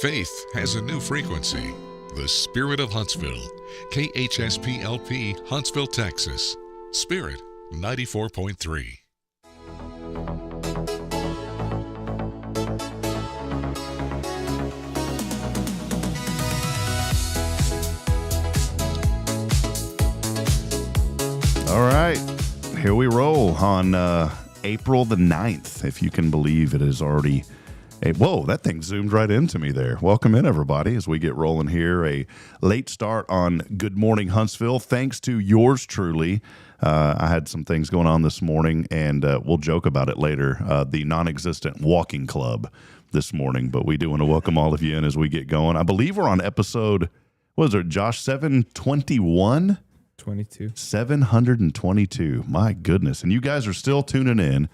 Faith has a new frequency. The Spirit of Huntsville. KHSPLP, Huntsville, Texas. Spirit 94.3. All right, here we roll on April the 9th, if you can believe it is already. Whoa, that thing zoomed right into me there. Welcome in, everybody, as we get rolling here. A late start on Good Morning Huntsville, thanks to yours truly. I had some things going on this morning, and we'll joke about it later. The non-existent walking club this morning, but we do want to welcome all of you in as we get going. I believe we're on episode, what is it, Josh, 721? 722. My goodness. And you guys are still tuning in.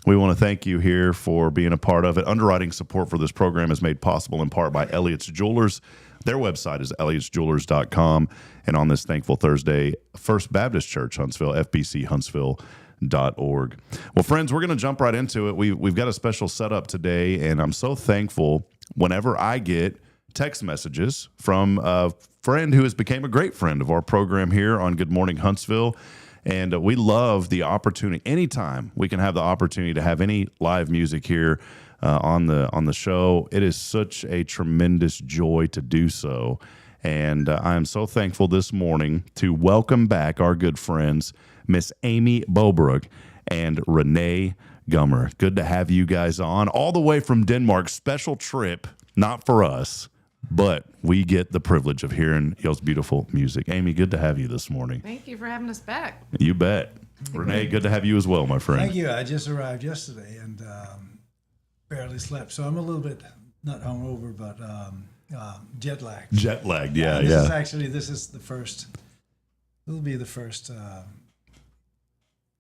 We want to thank you here for being a part of it. Underwriting support for this program is made possible in part by Elliott's Jewelers. Their website is elliotsjewelers.com. And on this Thankful Thursday, First Baptist Church Huntsville, FBC Huntsville.org. Well, friends, we're going to jump right into it. We've got a special setup today, and I'm so thankful whenever I get text messages from a friend who has become a great friend of our program here on Good Morning Huntsville. And we love the opportunity. Anytime we can have the opportunity to have any live music here on the show, it is such a tremendous joy to do so. And I am so thankful this morning to welcome back our good friends, Miss Aimee Bobruk and Renee Gummer. Good to have you guys on, all the way from Denmark. Special trip, not for us, but we get the privilege of hearing y'all's beautiful music. Aimee, good to have you this morning. Thank you for having us back. You bet. Renee, good to have you as well, my friend. Thank you. I just arrived yesterday and barely slept, so I'm a little bit, not hungover, but jet lagged. Jet lagged, yeah. This is the first, it'll be the first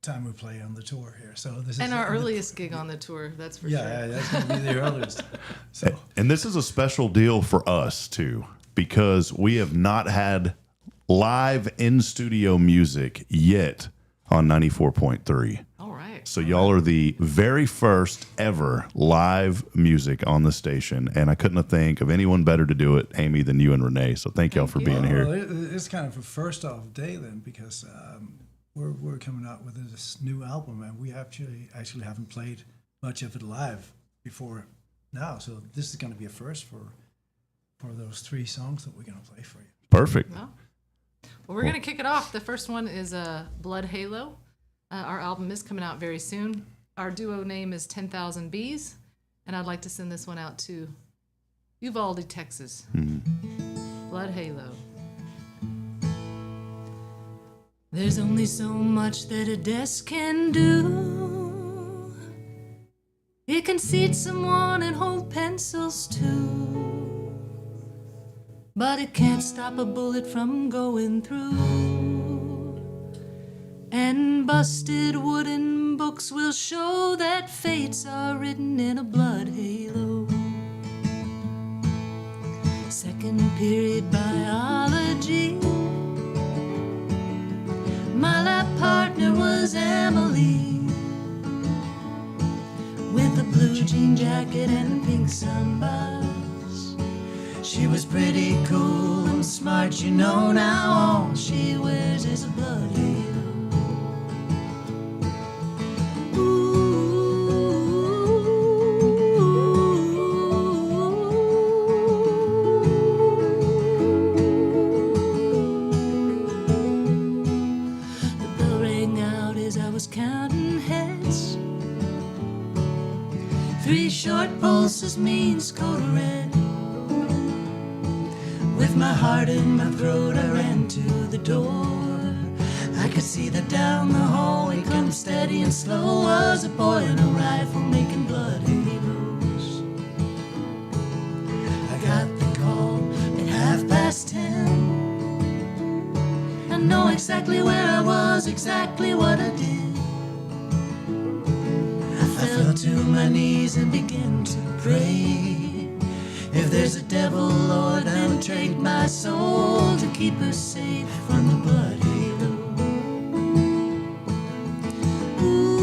time we play on the tour here. So this And is our earliest gig on the tour, that's for sure. Yeah, that's going to be the earliest. So And this is a special deal for us, too, because we have not had live in-studio music yet on 94.3. All right. So y'all are the very first ever live music on the station, and I couldn't think of anyone better to do it, Aimee, than you and Renee. So thank y'all for being here. Well, it's kind of a first off day then, because we're coming out with this new album, and we actually haven't played much of it live before now. So this is going to be a first for those three songs that we're going to play for you. Perfect. Well, we're going to kick it off. The first one is Blood Halo. Our album is coming out very soon. Our duo name is 10,000 Bees, and I'd like to send this one out to Uvalde, Texas. Blood Halo. There's only so much that a desk can do. It can seat someone and hold pencils too. But it can't stop a bullet from going through. And busted wooden books will show that fates are written in a blood halo. Second period biology. My lab partner was Emily, with a blue jean jacket and pink sunbars. She was pretty cool and smart, you know. Now all she wears is a blood halo. Short pulses means code red. With my heart in my throat, I ran to the door. I could see that down the hallway, come steady and slow, was a boy in a rifle making blood halos. I got the call at 10:30. I know exactly where I was, exactly what I did. I fell to my knees and began to pray. If there's a devil, Lord, I'll trade my soul to keep her safe from the blood halo. Ooh.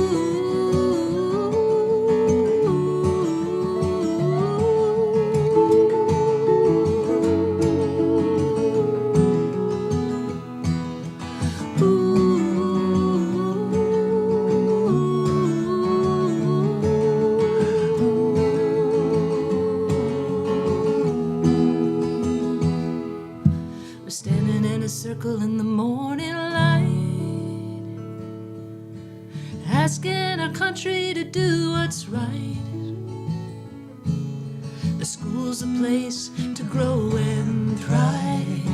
asking our country to do what's right. The school's a place to grow and thrive.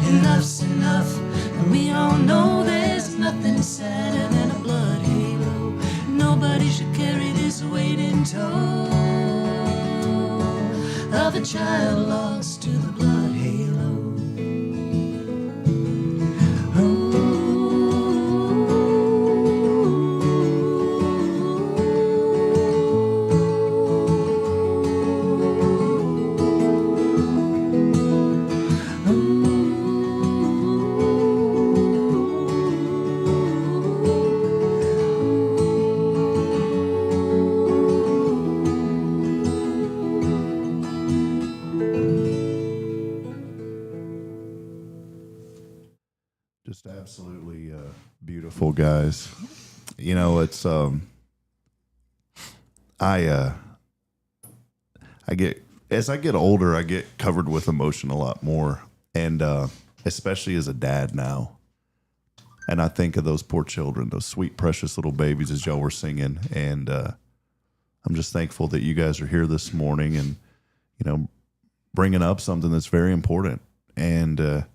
Enough's enough, and we all know there's nothing sadder than a blood halo. Nobody should carry this weight in tow of a child lost to the blood halo. Just absolutely beautiful, guys. You know, it's I get, as I get older, I get covered with emotion a lot more, and especially as a dad now. And I think of those poor children, those sweet, precious little babies, as y'all were singing. And I'm just thankful that you guys are here this morning, and you know, bringing up something that's very important. And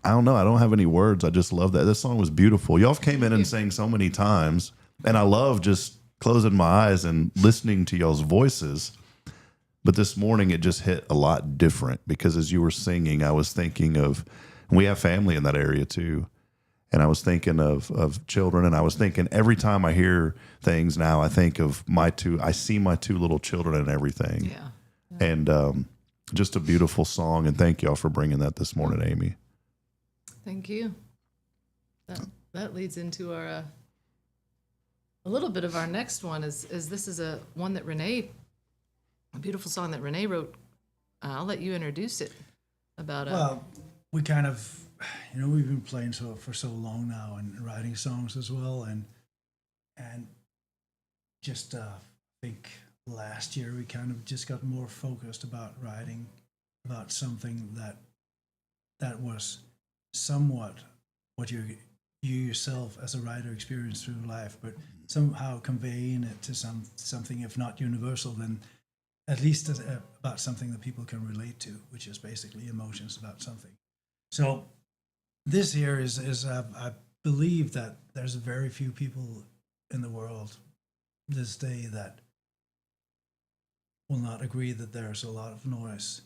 I don't know. I don't have any words. I just love that. This song was beautiful. Y'all came in and sang so many times, and I love just closing my eyes and listening to y'all's voices. But this morning, it just hit a lot different, because as you were singing, I was thinking of, and we have family in that area too, and I was thinking of children, and I was thinking every time I hear things now, I think of I see my two little children and everything. Yeah. And just a beautiful song, and thank y'all for bringing that this morning, Aimee. Thank you. That leads into our a little bit of our next one. Is this is a one that a beautiful song that Renee wrote. I'll let you introduce it. Well, we kind of, you know, we've been playing for so long now and writing songs as well, and just I think last year we kind of just got more focused about writing about something that was somewhat what you yourself as a writer experience through life, but somehow conveying it to something, if not universal, then at least about something that people can relate to, which is basically emotions about something. So this here is I believe that there's very few people in the world this day that will not agree that there's a lot of noise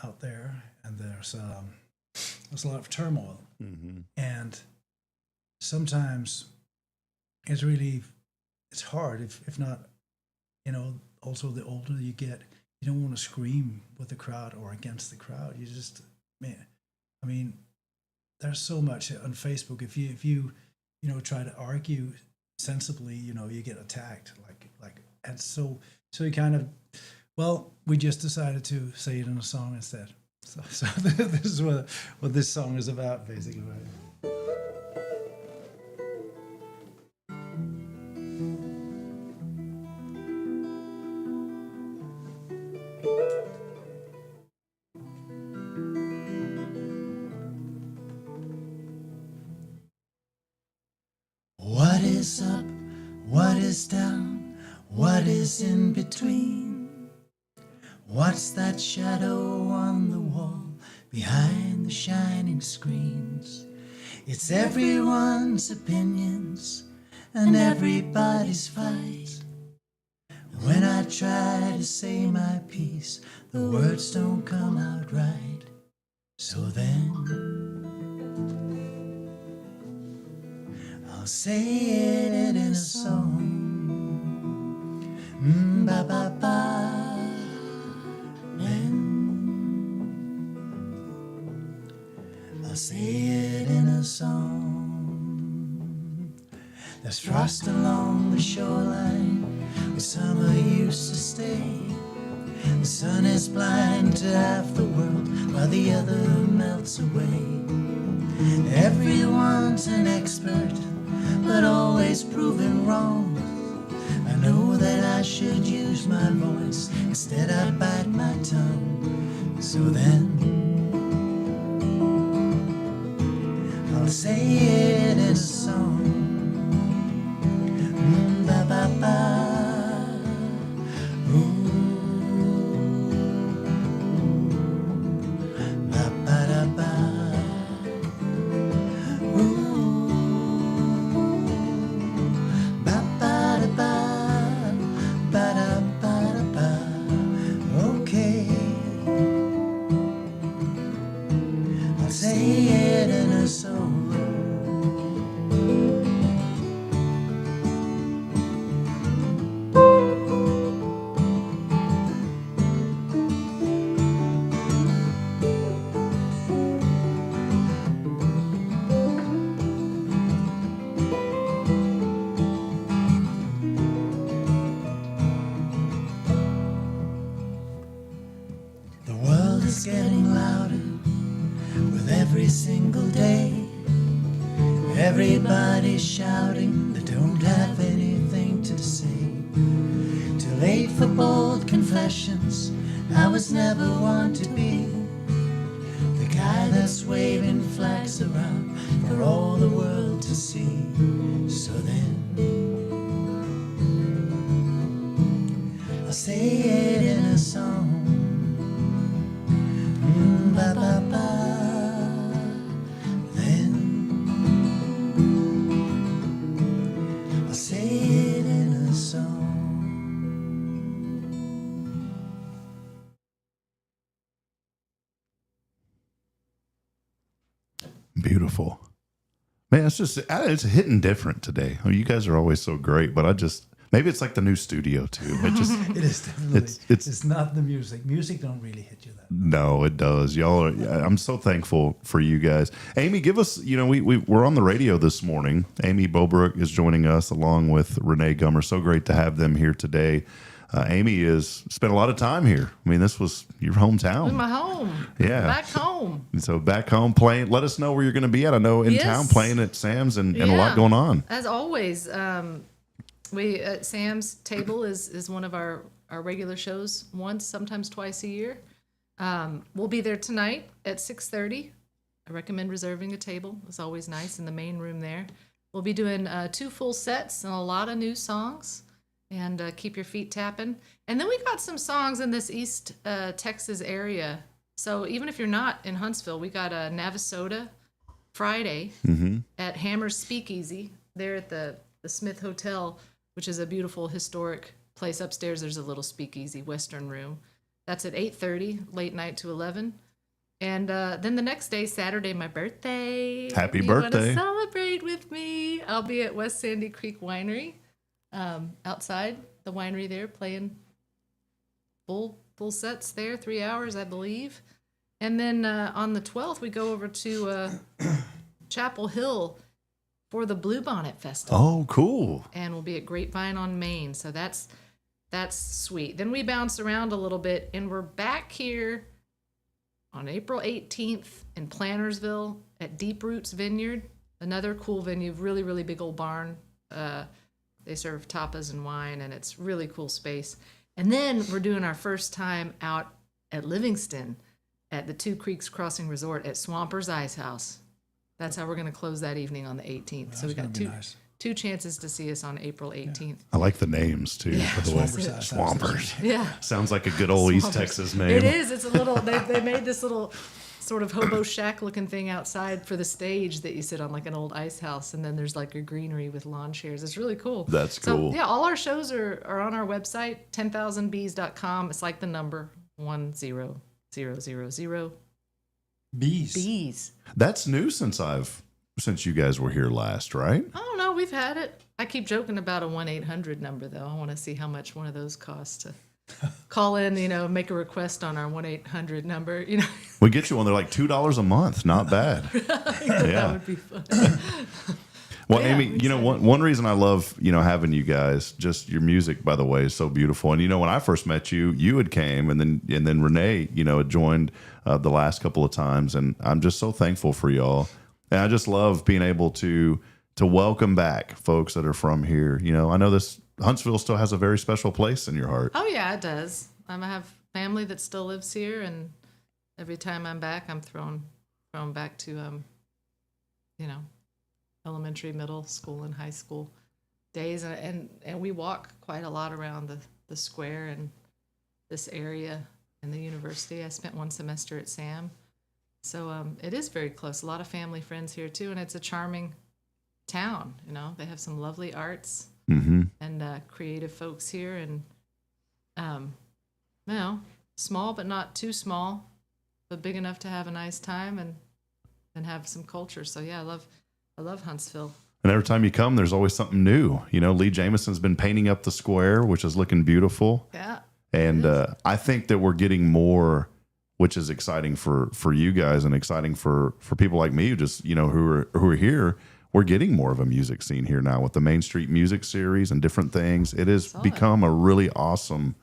out there, and there's a lot of turmoil. Mm-hmm. And sometimes it's hard, if not, you know, also the older you get, you don't want to scream with the crowd or against the crowd. You just, man, I mean, there's so much on Facebook. If you try to argue sensibly, you know, you get attacked and so you kind of, well, we just decided to say it in a song instead. So this is what this song is about, basically, right? What is up? What is down? What is in between? What's that shadow on the wall behind the shining screens? It's everyone's opinions and everybody's fight. When I try to say my piece, the words don't come out right. So then I'll say it in a song. Ba ba ba. I'll say it in a song. There's frost along the shoreline where summer used to stay. The sun is blind to half the world while the other melts away. Everyone's an expert, but always proven wrong. I know that I should use my voice, instead I bite my tongue. So then I'll say it in a song. Everybody's shouting, they don't have anything to say. Too late for bold confessions, I was never one to be the guy that's waving flags around for all the world to see. So then I'll say it in a song. Ba ba ba. Then I'll say it in a song. Beautiful. Man, it's hitting different today. I mean, you guys are always so great, but maybe it's like the new studio too. It is definitely. It's not the music. Music don't really hit you that. No, it does. I'm so thankful for you guys. Aimee, give us, we're on the radio this morning. Aimee Bobruk is joining us along with Renee Gummer. So great to have them here today. Aimee has spent a lot of time here. I mean, this was your hometown. My home. Yeah. Back home. And so back home playing. Let us know where you're going to be at. I know in town playing at Sam's and a lot going on. As always, we at Sam's Table is one of our regular shows once, sometimes twice a year. We'll be there tonight at 6:30. I recommend reserving a table. It's always nice in the main room there. We'll be doing 2 full sets and a lot of new songs. And keep your feet tapping. And then we got some songs in this East Texas area. So even if you're not in Huntsville, we got a Navasota Friday at Hammer's Speakeasy there at the Smith Hotel, which is a beautiful historic place. Upstairs there's a little speakeasy, Western room. That's at 8:30, late night to 11. And then the next day, Saturday, my birthday. Happy birthday. birthday. You want to celebrate with me? I'll be at West Sandy Creek Winery. Outside the winery there, playing full sets there, 3 hours, I believe. And then on the 12th, we go over to Chapel Hill for the Bluebonnet Festival. Oh, cool. And we'll be at Grapevine on Main. So that's sweet. Then we bounce around a little bit, and we're back here on April 18th in Plantersville at Deep Roots Vineyard, another cool venue, really, really big old barn. They serve tapas and wine, and it's really cool space. And then we're doing our first time out at Livingston at the Two Creeks Crossing Resort at Swamper's Ice House. That's how we're going to close that evening on the 18th. So we got two chances to see us on April 18th. I like the names, too, by the way. Swampers. Yeah. Sounds like a good old East Texas name. It is. It's a little, they made this little sort of hobo shack looking thing outside for the stage that you sit on, like an old ice house, and then there's like a greenery with lawn chairs. It's really cool. That's cool. So yeah, all our shows are on our website, 10,000bees.com. It's like the number 10000. Bees. That's new since you guys were here last, right? I don't know, we've had it. I keep joking about a 1-800 number though. I want to see how much one of those costs to call in, make a request on our 1-800 number, We get you one. They're like $2 a month. Not bad. That would be fun. Well, yeah, Aimee, one reason I love, having you guys, just your music, by the way, is so beautiful. And, when I first met you, you had came and then Renee, had joined the last couple of times. And I'm just so thankful for y'all. And I just love being able to welcome back folks that are from here. I know Huntsville still has a very special place in your heart. Oh, yeah, it does. I have family that still lives here, and every time I'm back, I'm thrown back to, elementary, middle school, and high school days. And we walk quite a lot around the square and this area and the university. I spent one semester at SAM. So it is very close. A lot of family friends here, too, and it's a charming town. They have some lovely arts. Mm-hmm. And creative folks here, and small but not too small, but big enough to have a nice time and have some culture. So yeah, I love Huntsville. And every time you come, there's always something new. Lee Jameson's been painting up the square, which is looking beautiful. Yeah. And I think that we're getting more, which is exciting for you guys and exciting for people like me who just who are here. We're getting more of a music scene here now with the Main Street Music Series and different things. It has become a really awesome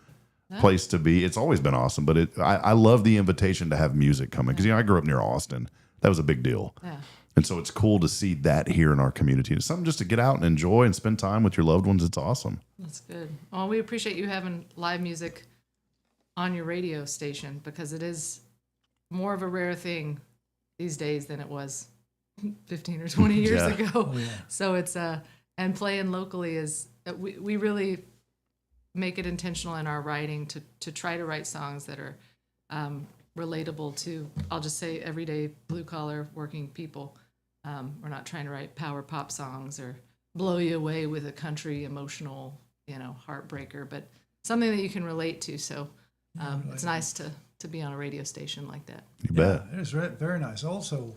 place to be. It's always been awesome, but I love the invitation to have music coming because I grew up near Austin. That was a big deal. Yeah. And so it's cool to see that here in our community. It's something just to get out and enjoy and spend time with your loved ones. It's awesome. That's good. Well, we appreciate you having live music on your radio station, because it is more of a rare thing these days than it was 15 or 20 years ago. Oh, yeah. So it's and playing locally is we really make it intentional in our writing to try to write songs that are relatable to, I'll just say, everyday blue collar working people. We're not trying to write power pop songs or blow you away with a country emotional, heartbreaker, but something that you can relate to. So it's nice to be on a radio station like that. You bet. It is very nice. Also,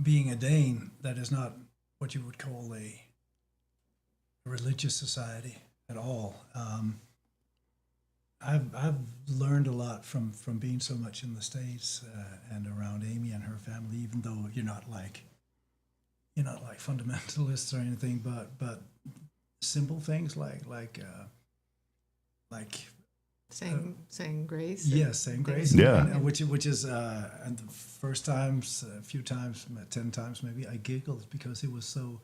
being a Dane, that is not what you would call a religious society at all. I've learned a lot from being so much in the States and around Aimee and her family. Even though you're not like fundamentalists or anything, but simple things like saying grace. Yes, saying grace. Yeah. And which is and the first times, a few times, 10 times maybe, I giggled because it was so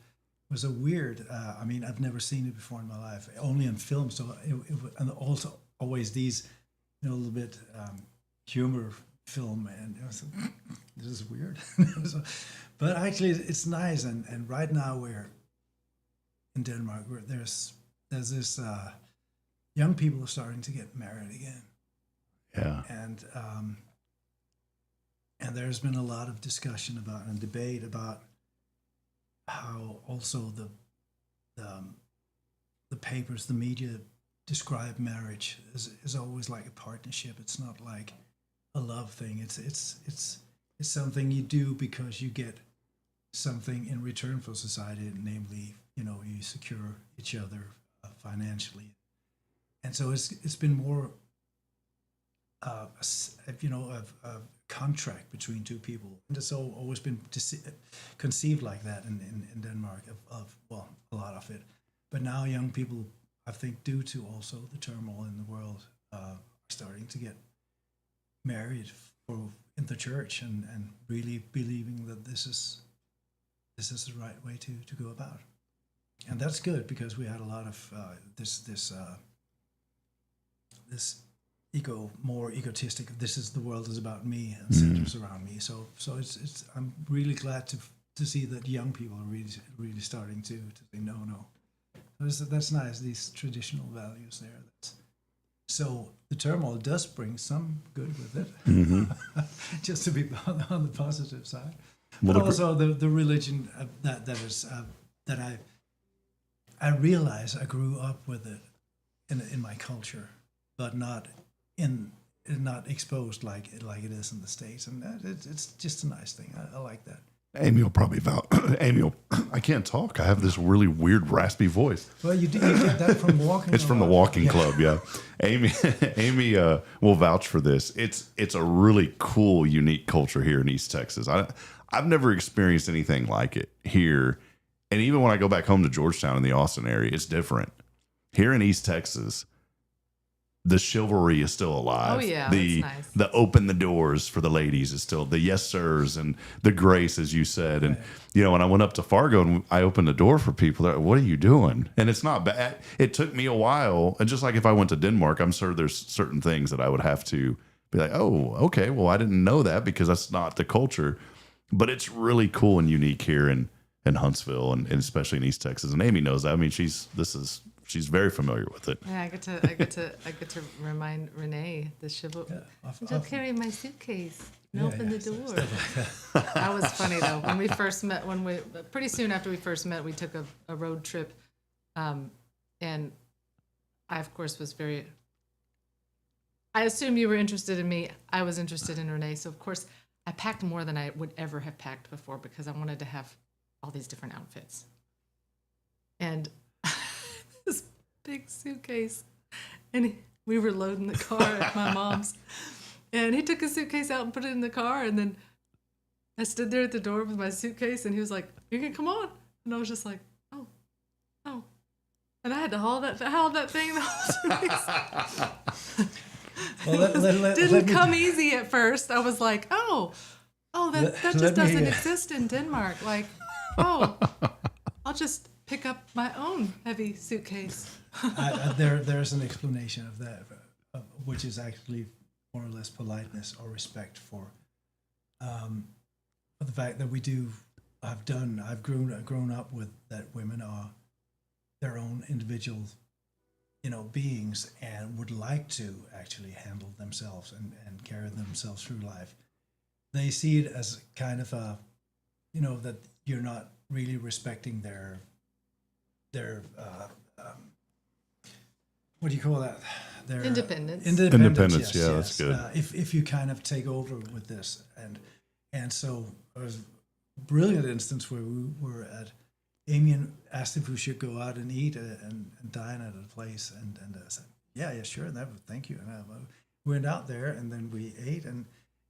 weird. I mean, I've never seen it before in my life, only in film. So and also always these, a little bit humor film, and it was, this is weird. So, but actually, it's nice. And right now we're in Denmark. There's this young people are starting to get married again. Yeah. And there's been a lot of discussion about and debate about how also the papers, the media describe marriage is always like a partnership. It's not like a love thing. It's something you do because you get something in return for society, namely, you secure each other financially. And so it's been more a contract between two people, and it's always been conceived like that in Denmark, of a lot of it. But now young people, I think, due to also the turmoil in the world, are starting to get married in the church and really believing that this is the right way to go about. And that's good, because we had a lot of this more egotistic. This is the world is about me and centers around me. So it's I'm really glad to see that young people are really starting to say no. That's nice. These traditional values there. So the turmoil does bring some good with it, just to be on the positive side. But also the religion that I realize I grew up with it in my culture, but not exposed like it is in the States, and it's just a nice thing. I like that. Aimee will probably I can't talk. I have this really weird raspy voice. Well, you get that from walking. It's from the walking club, yeah. Aimee will vouch for this. It's a really cool, unique culture here in East Texas. I've never experienced anything like it here, and even when I go back home to Georgetown in the Austin area, it's different. Here in East Texas, the chivalry is still alive. Oh yeah, that's nice. The open the doors for the ladies is still the yes sirs and the grace, as you said. And when I went up to Fargo and I opened the door for people, they're like, "What are you doing?" And it's not bad. It took me a while, and just like if I went to Denmark, I'm sure there's certain things that I would have to be like, "Oh, okay, well, I didn't know that," because that's not the culture. But it's really cool and unique here in Huntsville, and especially in East Texas. And Aimee knows that. I mean, she's very familiar with it. Yeah, I get to remind Renee the chivalry. Yeah, Don't carry my suitcase. Open the door. That was funny though. When we first met, pretty soon after we first met, we took a road trip, and I of course was very. I assume you were interested in me. I was interested in Renee, so of course I packed more than I would ever have packed before, because I wanted to have all these different outfits, and. This big suitcase, and we were loading the car at my mom's, and he took a suitcase out and put it in the car, and then I stood there at the door with my suitcase, and he was like, "You can come on," and I was just like, "Oh," and I had to haul that thing the whole suitcase. Well, didn't come easy at first. I was like, "Oh, Oh, that just let me- doesn't exist in Denmark. Like, oh, I'll just pick up my own heavy suitcase. There's an explanation of that, which is actually more or less politeness or respect for the fact that I've grown up with that women are their own individual, beings and would like to actually handle themselves and carry themselves through life. They see it as kind of a, that you're not really respecting their what do you call that? Their Independence. Independence, yes, yeah, yes. that's good. If you kind of take over with this, and so there was a brilliant instance where we were at Aimee and asked if we should go out and eat and dine at a place, and I said, yeah, sure, thank you. And we went out there, and then we ate, and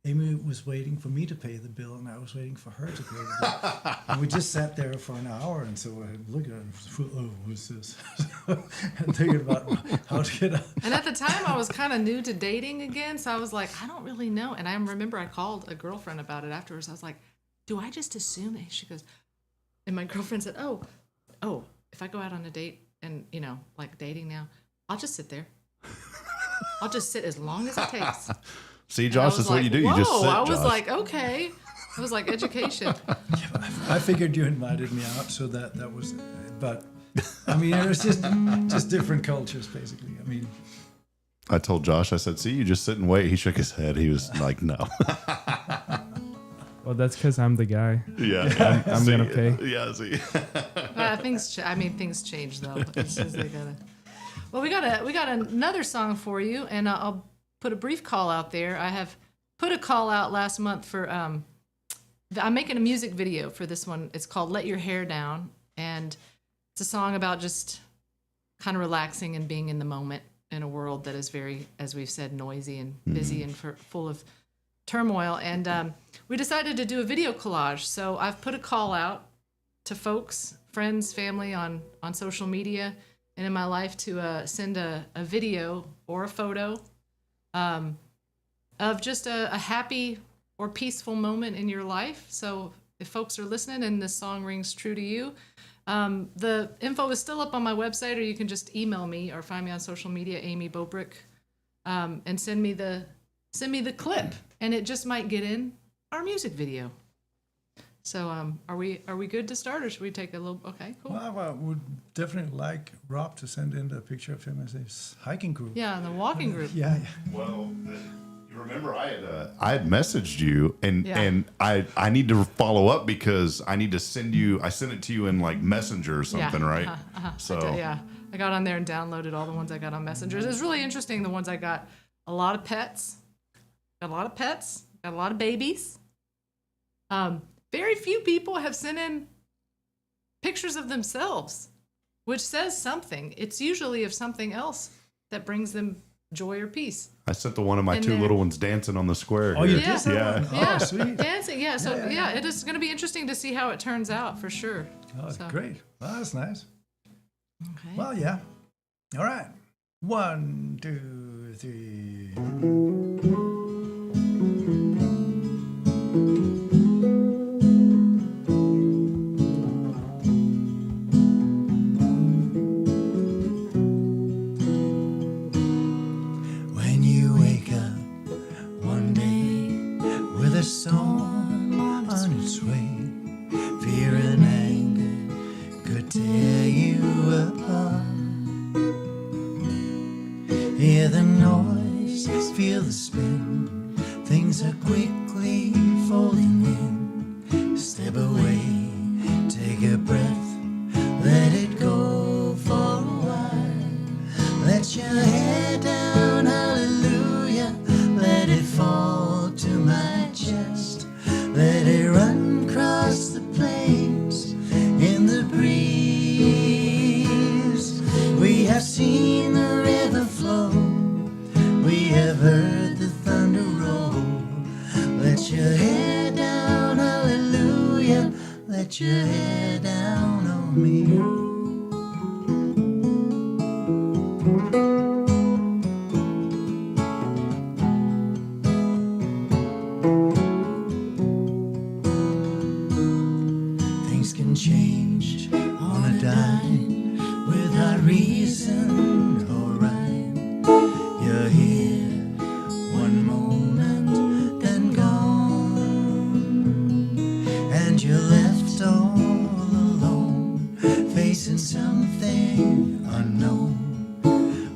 Aimee was waiting for me to pay the bill, and I was waiting for her to pay the bill. And we just sat there for an hour, and so I looked at her, oh, what's this? And thinking about how to get out. And at the time, I was kind of new to dating again, so I was like, I don't really know. And I remember I called a girlfriend about it afterwards. I was like, do I just assume that? She goes, and my girlfriend said, oh, if I go out on a date and, like dating now, I'll just sit there. I'll just sit as long as it takes. See, Josh, that's what you do. You just sit, I was Josh. like, okay. I was like, education. I figured you invited me out, so that was, but I mean, it was just different cultures, basically. I mean, I told Josh, I said, see, you just sit and wait. He shook his head. He was like, no. Well, that's because I'm the guy. Yeah. I'm going to pay. Yeah, see. Things change, though. It's just they gotta. Well, we got another song for you, and I'll put a brief call out there. I have put a call out last month for I'm making a music video for this one. It's called Let Your Hair Down, and it's a song about just kind of relaxing and being in the moment in a world that is very, as we've said, noisy and busy and full of turmoil. And we decided to do a video collage. So I've put a call out to folks, friends, family on social media and in my life to send a video or a photo of just a happy or peaceful moment in your life. So if folks are listening and this song rings true to you, the info is still up on my website, or you can just email me or find me on social media, Aimee Bobruk, and send me the clip, and it just might get in our music video. So are we good to start, or should we take a little? Okay, cool. well, I would definitely like Rob to send in the picture of him as his hiking group. Yeah, and the walking group. Yeah. Well, you remember I had messaged you, and Yeah. and I need to follow up because I need to send you. I sent it to you in like Messenger or something, right? So I got on there and downloaded all the ones I got on Messenger. It was really interesting. The ones I got, a lot of pets, got a lot of babies. Very few people have sent in pictures of themselves, which says something. It's usually of something else that brings them joy or peace. I sent the one of my And two there- little ones dancing on the square. Oh, you here. did send Yeah. one? Yeah, Oh, sweet. dancing. Yeah, so Yeah. it is going to be interesting to see how it turns out for sure. Oh, So, great. Well, that's nice. Okay. Well, yeah. All right. 1, 2, 3. When you wake up one day with a storm on its way, fear and anger could tear you apart. Hear the noise, feel the spin, things are quickly folding in. Step away, take a breath, let it go for a while. Let your head down, hallelujah, let it fall to my chest. Let it run across the plains in the breeze. We have seen the river flow, we have heard the thunder roll. Let your head down, hallelujah, let your head down on me. dine without reason or rhyme. You're here one moment, then gone, and you're left all alone, facing something unknown,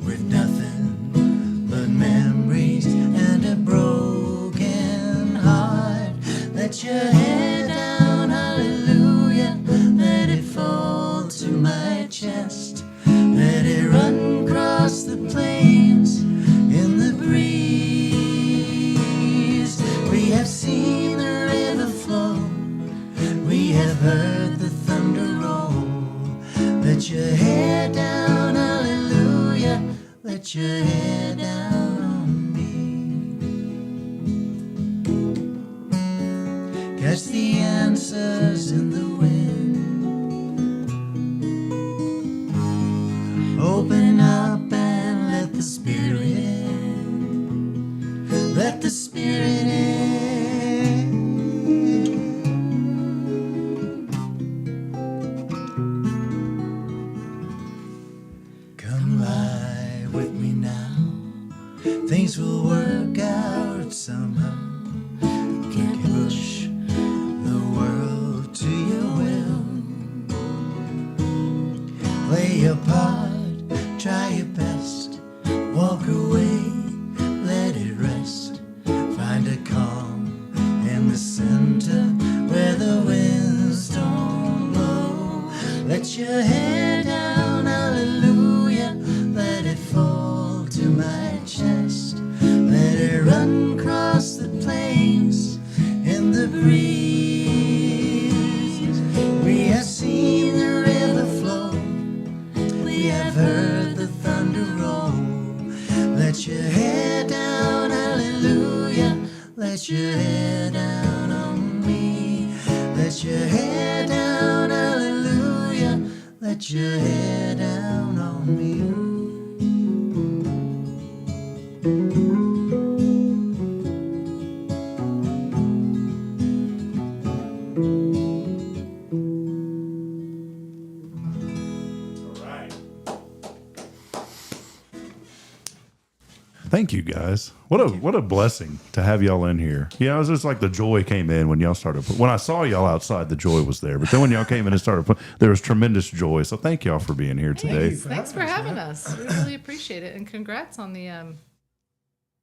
with nothing but memories and a broken heart. Let your head down, hallelujah, let it fall to my chest, let it run across the plains in the breeze. We have seen the river flow, we have heard the thunder roll. Let your head down, hallelujah, let your head down on me. Catch the answers in the wind, open up and let the Spirit in, let the Spirit in. Come lie with me now, things will work out somehow. Can't push the world to your will. Play your part, try your best, walk away, let it rest. Find a calm in the center where the winds don't blow. Let your head down, hallelujah, let it fall to my chest, let it run across the plains in the breeze. We have seen the river flow, we have heard the thunder roll. Let your head down, hallelujah, let your head down on me. Let your head down, hallelujah, let your head down on me. Thank you, guys. What a blessing to have y'all in here. You know, it was just like the joy came in when y'all started. When I saw y'all outside, the joy was there. But then when y'all came in and started, there was tremendous joy. So thank y'all for being here today. Thanks for having us. We really appreciate it, and congrats on the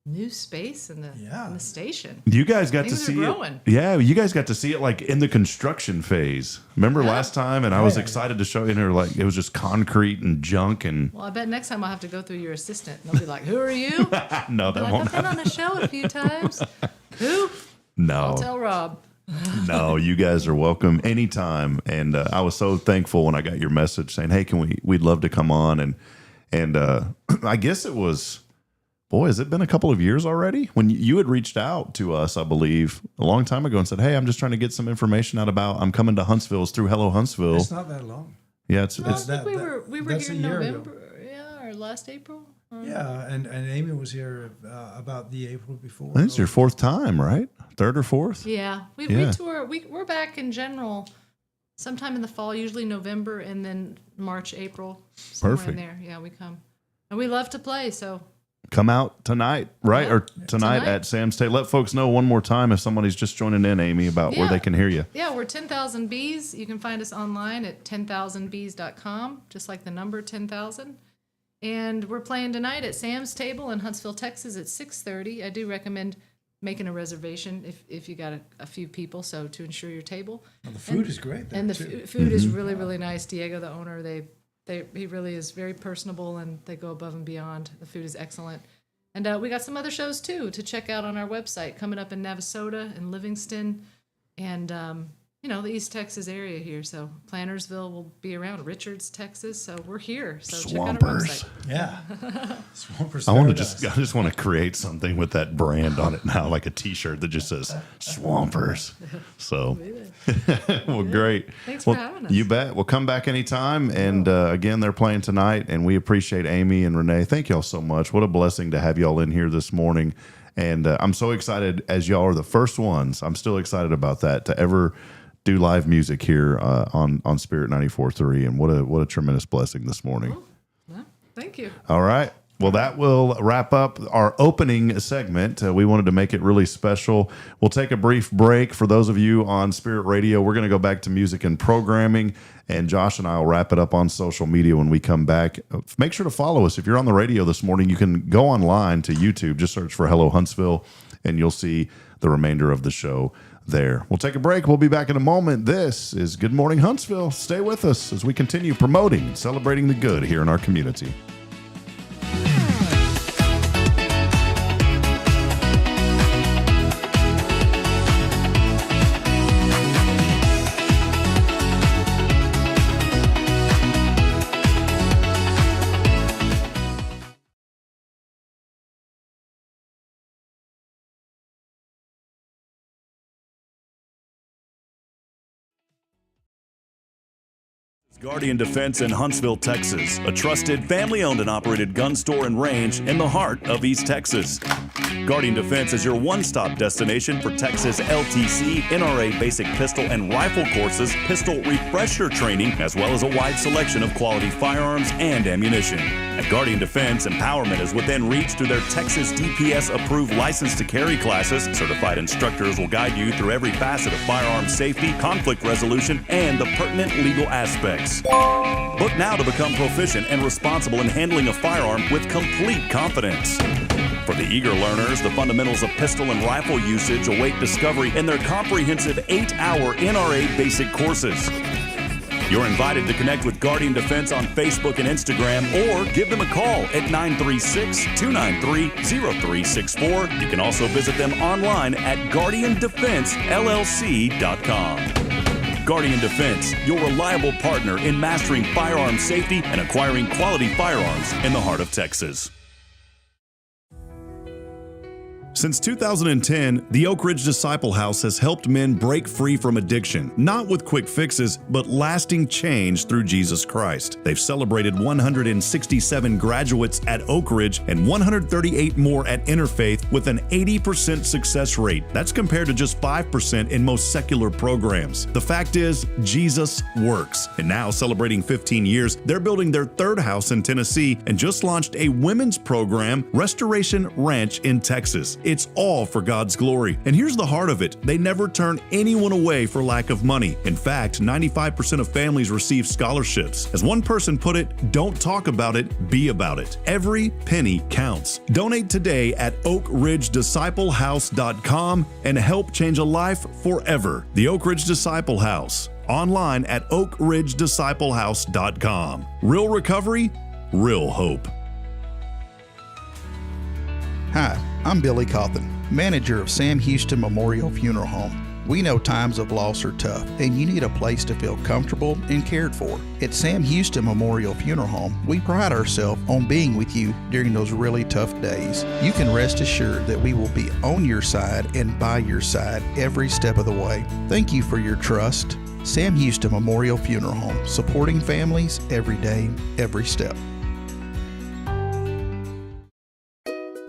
new space and the station. You guys got Things to see are it. growing. Yeah, you guys got to see it like in the construction phase. Remember last time? And I was excited to show you. And they were like, it was just concrete and junk. And Well, I bet next time I'll have to go through your assistant, and they'll be like, "Who are you?" no, that won't I've been on the show a few times. Who? No. I'll tell Rob. No, you guys are welcome anytime. And I was so thankful when I got your message saying, "Hey, we'd love to come on." And I guess it was, boy, has it been a couple of years already? When you had reached out to us, I believe, a long time ago and said, "Hey, I'm just trying to get some information out about I'm coming to Huntsville. It's through Hello Huntsville." It's not that long. Yeah, I think we were that's here a in year ago. November, or last April. Yeah, and Aimee was here about the April before. I think it's your fourth time, right? Third or fourth? Yeah, we tour. We're back in general sometime in the fall, usually November, and then March, April, somewhere Perfect. in there. Yeah, we come, and we love to play. So Come out tonight, right? Yeah, Or tonight tonight. at Sam's Tate. Let folks know one more time if somebody's just joining in, Aimee, about where Yeah. they can hear you. yeah, we're 10,000 Bees. You can find us online at 10,000bees.com, just like the number 10,000. And we're playing tonight at Sam's Table in Huntsville, Texas at 6:30. I do recommend making a reservation if you got a few people, so to ensure your table. Well, the food is great there, And the too. food is really, really nice. Diego, the owner, he really is very personable, and they go above and beyond. The food is excellent. And we got some other shows, too, to check out on our website, coming up in Navasota and Livingston and, the East Texas area here. So Plantersville will be around, Richards, Texas. So we're here. So check out our Swampers. website. Yeah. Swampers I want to Paradise. I just want to create something with that brand on it now, like a T-shirt that just says Swampers. So, well, great. Thanks for Well, having us. You bet. We'll come back anytime. And again, they're playing tonight, and we appreciate Aimee and Renee. Thank y'all so much. What a blessing to have y'all in here this morning. And I'm so excited, as y'all are the first ones. I'm still excited about that, to ever do live music here on Spirit 94.3, and what a tremendous blessing this morning. Well, thank you. All right. Well, that will wrap up our opening segment. We wanted to make it really special. We'll take a brief break. For those of you on Spirit Radio, we're going to go back to music and programming, and Josh and I will wrap it up on social media when we come back. Make sure to follow us. If you're on the radio this morning, you can go online to YouTube. Just search for Hello Huntsville, and you'll see the remainder of the show there. We'll take a break. We'll be back in a moment. This is Good Morning Huntsville. Stay with us as we continue promoting and celebrating the good here in our community. Guardian Defense in Huntsville, Texas, a trusted family-owned and operated gun store and range in the heart of East Texas. Guardian Defense is your one-stop destination for Texas LTC, NRA basic pistol and rifle courses, pistol refresher training, as well as a wide selection of quality firearms and ammunition. At Guardian Defense, empowerment is within reach through their Texas DPS-approved license to carry classes. Certified instructors will guide you through every facet of firearm safety, conflict resolution, and the pertinent legal aspects. Book now to become proficient and responsible in handling a firearm with complete confidence. For the eager learners, the fundamentals of pistol and rifle usage await discovery in their comprehensive 8-hour NRA basic courses. You're invited to connect with Guardian Defense on Facebook and Instagram, or give them a call at 936-293-0364. You can also visit them online at guardiandefensellc.com. Guardian Defense, your reliable partner in mastering firearm safety and acquiring quality firearms in the heart of Texas. Since 2010, the Oak Ridge Disciple House has helped men break free from addiction, not with quick fixes, but lasting change through Jesus Christ. They've celebrated 167 graduates at Oak Ridge and 138 more at Interfaith with an 80% success rate. That's compared to just 5% in most secular programs. The fact is, Jesus works. And now, celebrating 15 years, they're building their third house in Tennessee and just launched a women's program, Restoration Ranch in Texas. It's all for God's glory. And here's the heart of it. They never turn anyone away for lack of money. In fact, 95% of families receive scholarships. As one person put it, don't talk about it, be about it. Every penny counts. Donate today at oakridgedisciplehouse.com and help change a life forever. The Oak Ridge Disciple House. Online at oakridgedisciplehouse.com. Real recovery, real hope. Hi, I'm Billy Cawthon, manager of Sam Houston Memorial Funeral Home. We know times of loss are tough, and you need a place to feel comfortable and cared for. At Sam Houston Memorial Funeral Home, we pride ourselves on being with you during those really tough days. You can rest assured that we will be on your side and by your side every step of the way. Thank you for your trust. Sam Houston Memorial Funeral Home, supporting families every day, every step.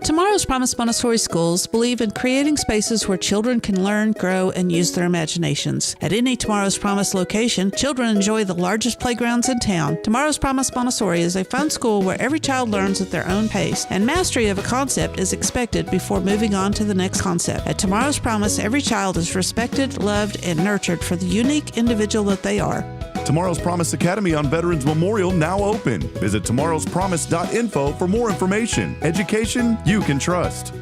Tomorrow's Promise Montessori schools believe in creating spaces where children can learn, grow, and use their imaginations. At any Tomorrow's Promise location, children enjoy the largest playgrounds in town. Tomorrow's Promise Montessori is a fun school where every child learns at their own pace, and mastery of a concept is expected before moving on to the next concept. At Tomorrow's Promise, every child is respected, loved, and nurtured for the unique individual that they are. Tomorrow's Promise Academy on Veterans Memorial now open. Visit tomorrowspromise.info for more information. Education you can trust.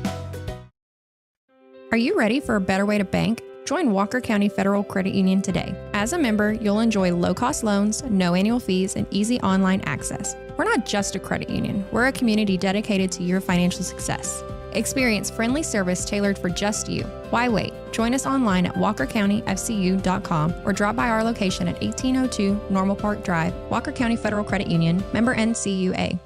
Are you ready for a better way to bank? Join Walker County Federal Credit Union today. As a member, you'll enjoy low-cost loans, no annual fees, and easy online access. We're not just a credit union. We're a community dedicated to your financial success. Experience friendly service tailored for just you. Why wait? Join us online at walkercountyfcu.com or drop by our location at 1802 Normal Park Drive, Walker County Federal Credit Union, member NCUA.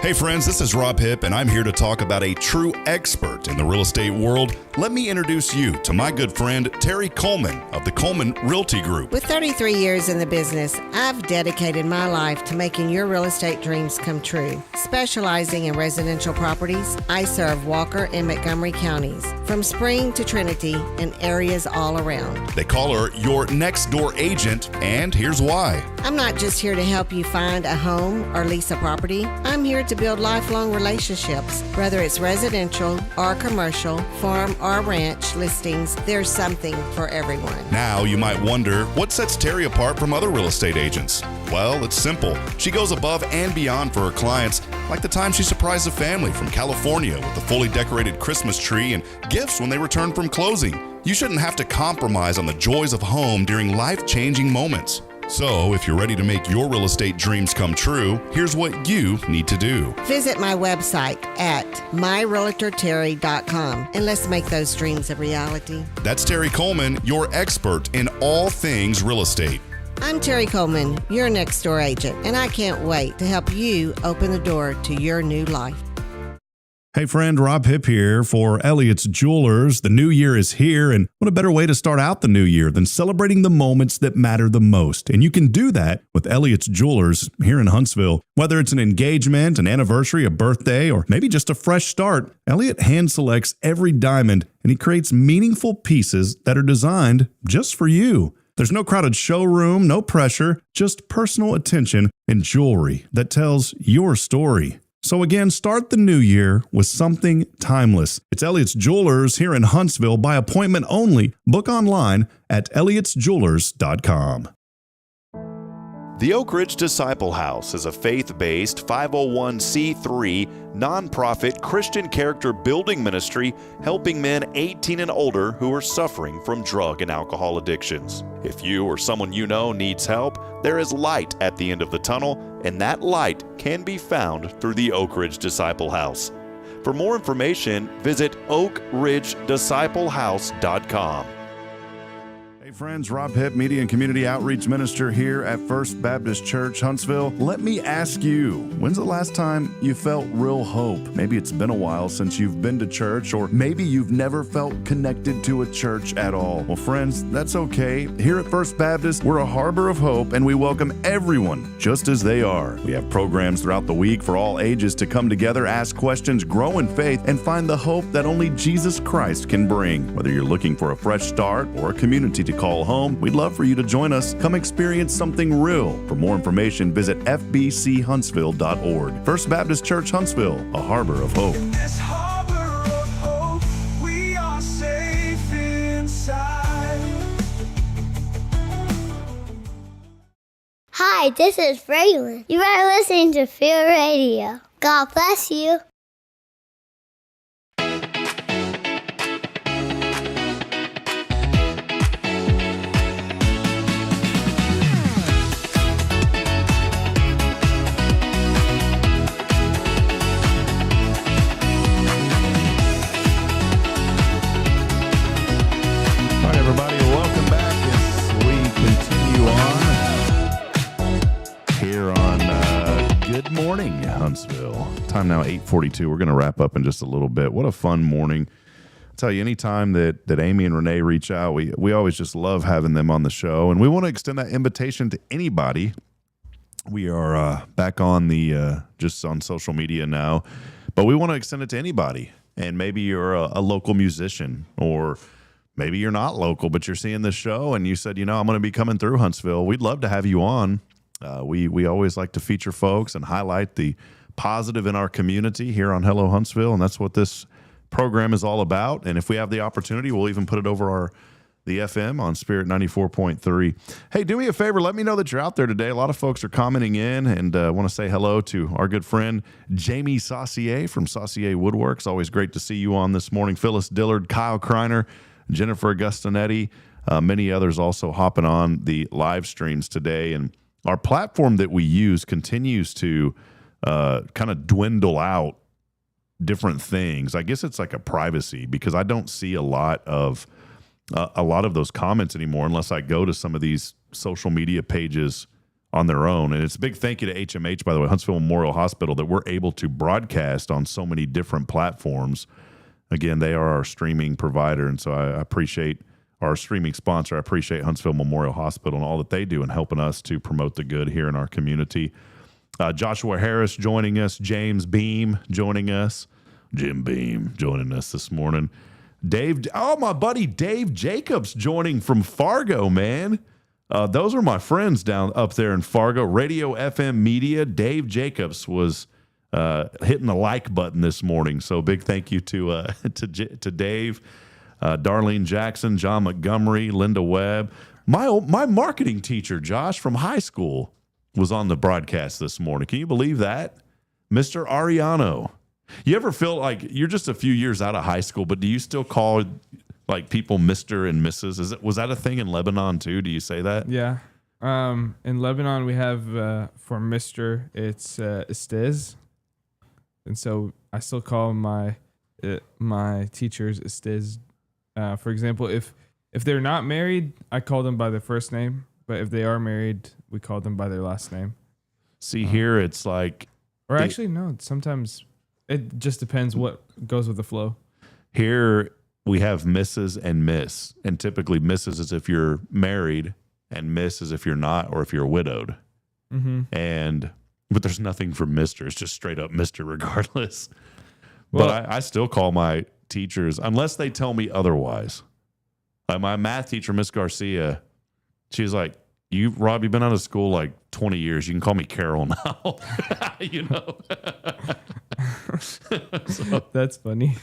Hey friends, this is Rob Hipp, and I'm here to talk about a true expert in the real estate world. Let me introduce you to my good friend, Terry Coleman of the Coleman Realty Group. With 33 years in the business, I've dedicated my life to making your real estate dreams come true. Specializing in residential properties, I serve Walker and Montgomery counties, from Spring to Trinity and areas all around. They call her your next door agent, and here's why. I'm not just here to help you find a home or lease a property. I'm here to build lifelong relationships. Whether it's residential or commercial, farm or ranch listings, there's something for everyone. Now you might wonder, what sets Terry apart from other real estate agents? Well, it's simple. She goes above and beyond for her clients, like the time she surprised a family from California with a fully decorated Christmas tree and gifts when they returned from closing. You shouldn't have to compromise on the joys of home during life-changing moments. So, if you're ready to make your real estate dreams come true, here's what you need to do. Visit my website at myrealtorterry.com and let's make those dreams a reality. That's Terry Coleman, your expert in all things real estate. I'm Terry Coleman, your next door agent, and I can't wait to help you open the door to your new life. Hey friend, Rob Hipp here for Elliott's Jewelers. The new year is here, and what a better way to start out the new year than celebrating the moments that matter the most. And you can do that with Elliott's Jewelers here in Huntsville. Whether it's an engagement, an anniversary, a birthday, or maybe just a fresh start, Elliott hand selects every diamond, and he creates meaningful pieces that are designed just for you. There's no crowded showroom, no pressure, just personal attention and jewelry that tells your story. So again, start the new year with something timeless. It's Elliott's Jewelers here in Huntsville by appointment only. Book online at elliotsjewelers.com. The Oak Ridge Disciple House is a faith-based 501c3 nonprofit Christian character building ministry helping men 18 and older who are suffering from drug and alcohol addictions. If you or someone you know needs help, there is light at the end of the tunnel, and that light can be found through the Oak Ridge Disciple House. For more information, visit oakridgedisciplehouse.com. Hey friends, Rob Hipp, Media and Community Outreach Minister here at First Baptist Church Huntsville. Let me ask you, when's the last time you felt real hope? Maybe it's been a while since you've been to church, or maybe you've never felt connected to a church at all. Well, friends, that's okay. Here at First Baptist, we're a harbor of hope, and we welcome everyone just as they are. We have programs throughout the week for all ages to come together, ask questions, grow in faith, and find the hope that only Jesus Christ can bring. Whether you're looking for a fresh start or a community to call home, we'd love for you to join us. Come experience something real. For more information, visit fbchuntsville.org. First Baptist Church Huntsville, a harbor of hope. In this harbor of hope, we are safe inside. Hi, this is Braylon. You are listening to Feel Radio. God bless you. Everybody, welcome back as we continue on here on Good Morning Huntsville. Time now 8:42. We're going to wrap up in just a little bit. What a fun morning. I'll tell you, anytime that Aimee and Renee reach out, we always just love having them on the show, and we want to extend that invitation to anybody. We are back on the just on social media now, but we want to extend it to anybody. And maybe you're a local musician, or maybe you're not local, but you're seeing this show and you said, I'm going to be coming through Huntsville. We'd love to have you on. We always like to feature folks and highlight the positive in our community here on Hello Huntsville, and that's what this program is all about. And if we have the opportunity, we'll even put it over the FM on Spirit 94.3. Hey, do me a favor. Let me know that you're out there today. A lot of folks are commenting in, and want to say hello to our good friend Jamie Saucier from Saucier Woodworks. Always great to see you on this morning. Phyllis Dillard, Kyle Kreiner, Jennifer Augustinetti, many others also hopping on the live streams today. And our platform that we use continues to kind of dwindle out different things. I guess it's like a privacy, because I don't see a lot of those comments anymore unless I go to some of these social media pages on their own. And it's a big thank you to HMH, by the way, Huntsville Memorial Hospital, that we're able to broadcast on so many different platforms. Again, they are our streaming provider, and so I appreciate our streaming sponsor. I appreciate Huntsville Memorial Hospital and all that they do in helping us to promote the good here in our community. Joshua Harris joining us, James Beam joining us, Jim Beam joining us this morning. My buddy Dave Jacobs joining from Fargo, man. Those are my friends down up there in Fargo. Radio FM Media. Dave Jacobs was hitting the like button this morning. So big thank you to Dave, Darlene Jackson, John Montgomery, Linda Webb. My marketing teacher, Josh, from high school, was on the broadcast this morning. Can you believe that? Mr. Ariano. You ever feel like you're just a few years out of high school, but do you still call like people Mr. and Mrs.? Was that a thing in Lebanon too? Do you say that? Yeah. In Lebanon, we have for Mr. It's Estez. And so I still call my teachers Estez. For example, if they're not married, I call them by their first name. But if they are married, we call them by their last name. See, here it's like... Or actually, no. Sometimes it just depends what goes with the flow. Here we have Mrs. and Miss. And typically Mrs. is if you're married and Miss is if you're not or if you're widowed. Mm-hmm. But there's nothing for Mr. It's just straight up Mr. regardless. Well, but I still call my teachers, unless they tell me otherwise. Like my math teacher, Miss Garcia, she's like, Rob, you've been out of school like 20 years. You can call me Carol now. You know? So, that's funny.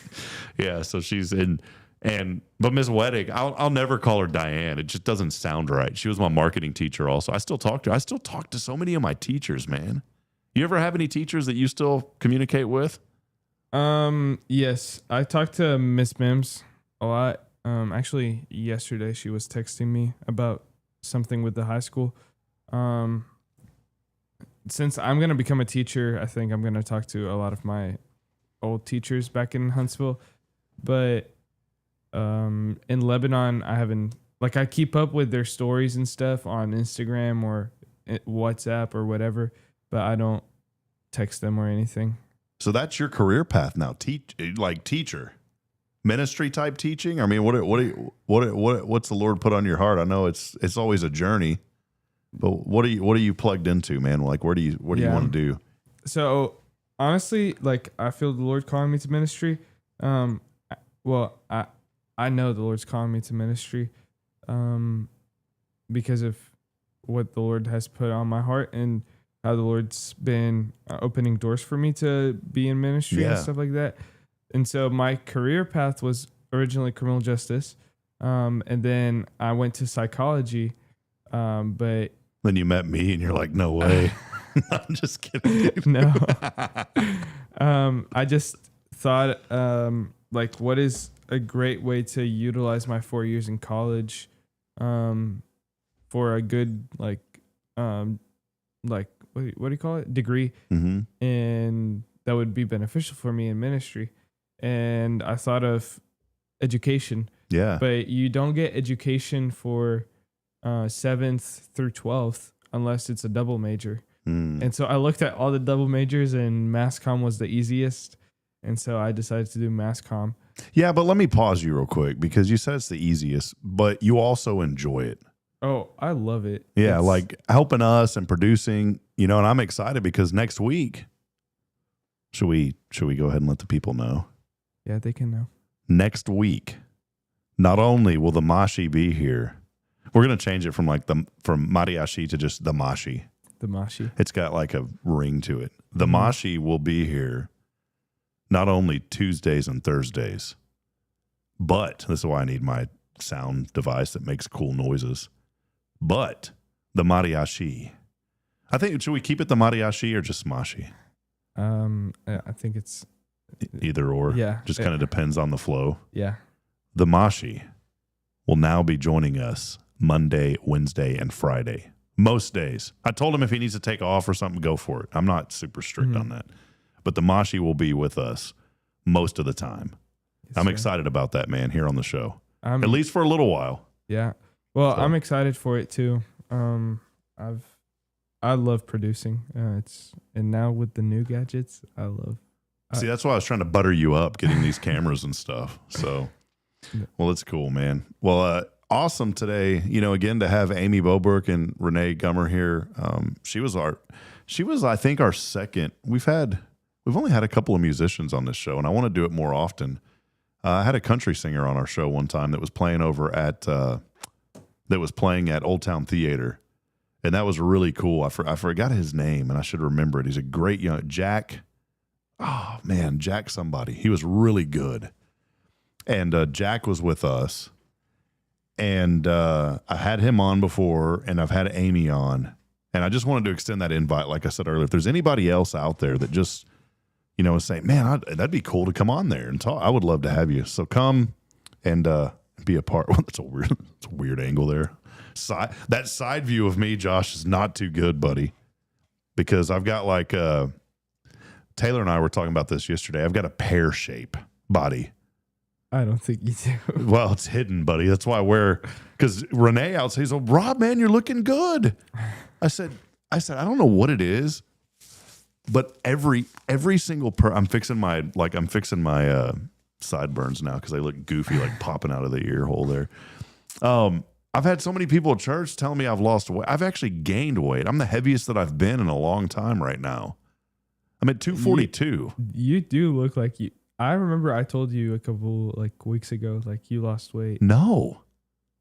Yeah, so she's in. But Miss Weddick, I'll never call her Diane. It just doesn't sound right. She was my marketing teacher also. I still talk to her. I still talk to so many of my teachers, man. You ever have any teachers that you still communicate with? Yes. I talked to Miss Mims a lot. Actually, yesterday she was texting me about something with the high school. Since I'm going to become a teacher, I think I'm going to talk to a lot of my old teachers back in Huntsville. But in Lebanon, I haven't, like, I keep up with their stories and stuff on Instagram or WhatsApp or whatever, but I don't text them or anything. So that's your career path now, teacher, ministry type teaching. I mean, what's the Lord put on your heart? I know it's always a journey, but what are you plugged into, man? Like, what do you want to do? So honestly, like, I feel the Lord calling me to ministry. Well, I know the Lord's calling me to ministry, because of what the Lord has put on my heart and how the Lord's been opening doors for me to be in ministry and stuff like that. And so my career path was originally criminal justice. And then I went to psychology. But then you met me and you're like, no way. I'm just kidding. No. I just thought, like, what is a great way to utilize my 4 years in college, for a good, like what do you call it? Degree. Mm-hmm. And that would be beneficial for me in ministry. And I thought of education. Yeah. But you don't get education for 7th through 12th unless it's a double major. And so I looked at all the double majors and mass comm was the easiest. And so I decided to do mass comm. Yeah, but let me pause you real quick because you said it's the easiest, but you also enjoy it. Oh, I love it. Yeah, like helping us and producing, and I'm excited because next week, should we go ahead and let the people know? Yeah, they can know. Next week, not only will the Mashi be here, we're going to change it from Mariachi to just the Mashi. The Mashi. It's got like a ring to it. The Mashi will be here not only Tuesdays and Thursdays, but this is why I need my sound device that makes cool noises. But the mariachi. I think, should we keep it the mariachi or just Mashi? I think it's either or. Yeah. Just kind of depends on the flow. Yeah. The Mashi will now be joining us Monday, Wednesday, and Friday. Most days. I told him if he needs to take off or something, go for it. I'm not super strict on that. But the Mashi will be with us most of the time. Yes, I'm excited about that, man, here on the show. At least for a little while. Yeah. Well, I'm excited for it too. I've I love producing. And now with the new gadgets, I love. See, that's why I was trying to butter you up, getting these cameras and stuff. So, well, it's cool, man. Well, awesome today. Again, to have Aimee Bobruk and Renee Gummer here. She was, I think, our second. We've only had a couple of musicians on this show, and I want to do it more often. I had a country singer on our show one time that was playing at Old Town Theater, and that was really cool. I forgot his name, and I should remember it. He's a great young Jack. Oh man, Jack somebody. He was really good, and Jack was with us, and I had him on before, and I've had Aimee on, and I just wanted to extend that invite. Like I said earlier, if there's anybody else out there that just is saying, man, that'd be cool to come on there and talk, I would love to have you. So come and be a part. Well, that's a weird angle there. That side view of me, Josh, is not too good, buddy, because I've got like Taylor and I were talking about this yesterday. I've got a pear shape body. I don't think you do. Well, it's hidden, buddy. That's why because Renee outside says, "Oh, Rob, man, you're looking good." I said, I don't know what it is, but every single I'm fixing my sideburns now because they look goofy, like popping out of the ear hole there. I've had so many people at church telling me I've lost weight. I've actually gained weight. I'm the heaviest that I've been in a long time right now. I'm at 242. You do look like you. I remember I told you a couple weeks ago, you lost weight. No,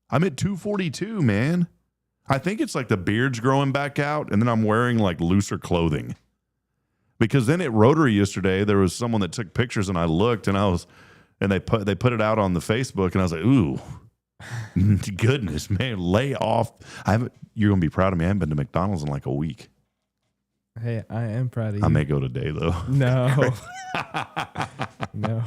I'm at 242, man. I think it's like the beard's growing back out, and then I'm wearing looser clothing. Because then at Rotary yesterday, there was someone that took pictures, and I looked, and they put it out on the Facebook, and I was like, ooh, goodness, man, lay off. You're gonna be proud of me. I haven't been to McDonald's in a week. Hey, I am proud of you. I may go today though. No. No.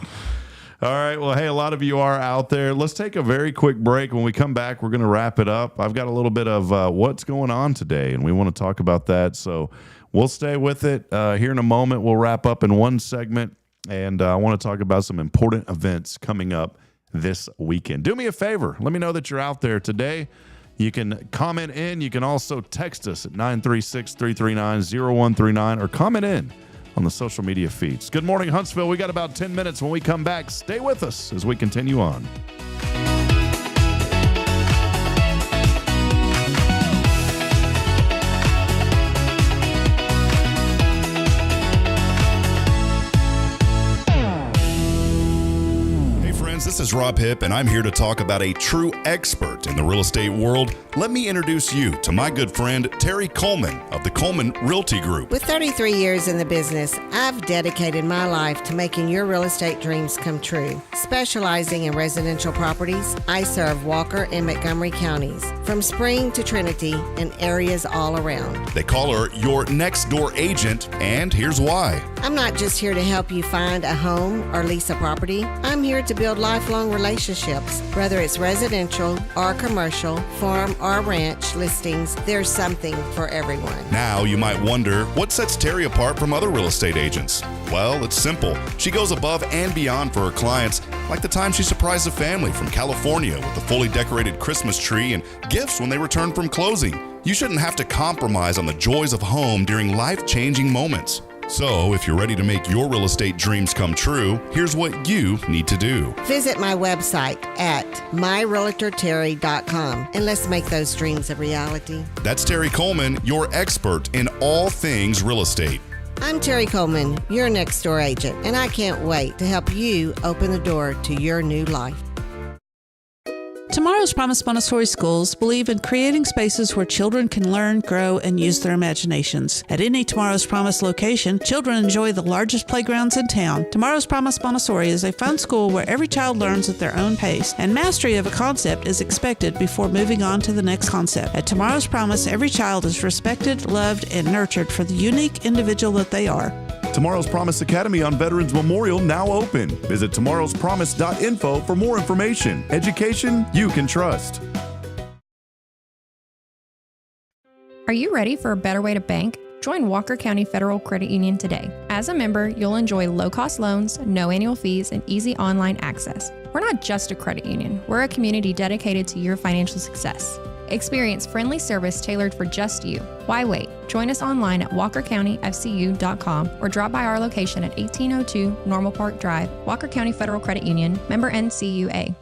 All right. Well, hey, a lot of you are out there. Let's take a very quick break. When we come back, we're going to wrap it up. I've got a little bit of what's going on today, and we want to talk about that. So we'll stay with it. Here in a moment, we'll wrap up in one segment, and I want to talk about some important events coming up this weekend. Do me a favor. Let me know that you're out there today. You can comment in. You can also text us at 936-339-0139 or comment in on the social media feeds. Good morning, Huntsville. We got about 10 minutes. When we come back, stay with us as we continue on. This is Rob Hipp, and I'm here to talk about a true expert in the real estate world. Let me introduce you to my good friend, Terry Coleman of the Coleman Realty Group. With 33 years in the business, I've dedicated my life to making your real estate dreams come true. Specializing in residential properties, I serve Walker and Montgomery counties, from Spring to Trinity and areas all around. They call her your next door agent, and here's why. I'm not just here to help you find a home or lease a property. I'm here to build lifelong relationships. Whether it's residential or commercial, farm or ranch listings, there's something for everyone. Now you might wonder, what sets Terry apart from other real estate agents? Well, it's simple. She goes above and beyond for her clients, like the time she surprised a family from California with a fully decorated Christmas tree and gifts when they returned from closing. You shouldn't have to compromise on the joys of home during life-changing moments. So, if you're ready to make your real estate dreams come true, here's what you need to do. Visit my website at myrealtorterry.com and let's make those dreams a reality. That's Terry Coleman, your expert in all things real estate. I'm Terry Coleman, your next door agent, and I can't wait to help you open the door to your new life. Tomorrow's Promise Montessori schools believe in creating spaces where children can learn, grow, and use their imaginations. At any Tomorrow's Promise location, children enjoy the largest playgrounds in town. Tomorrow's Promise Montessori is a fun school where every child learns at their own pace, and mastery of a concept is expected before moving on to the next concept. At Tomorrow's Promise, every child is respected, loved, and nurtured for the unique individual that they are. Tomorrow's Promise Academy on Veterans Memorial now open. Visit tomorrowspromise.info for more information. Education you can trust. Are you ready for a better way to bank? Join Walker County Federal Credit Union today. As a member, you'll enjoy low-cost loans, no annual fees, and easy online access. We're not just a credit union. We're a community dedicated to your financial success. Experience friendly service tailored for just you. Why wait? Join us online at walkercountyfcu.com or drop by our location at 1802 Normal Park Drive, Walker County Federal Credit Union, member NCUA.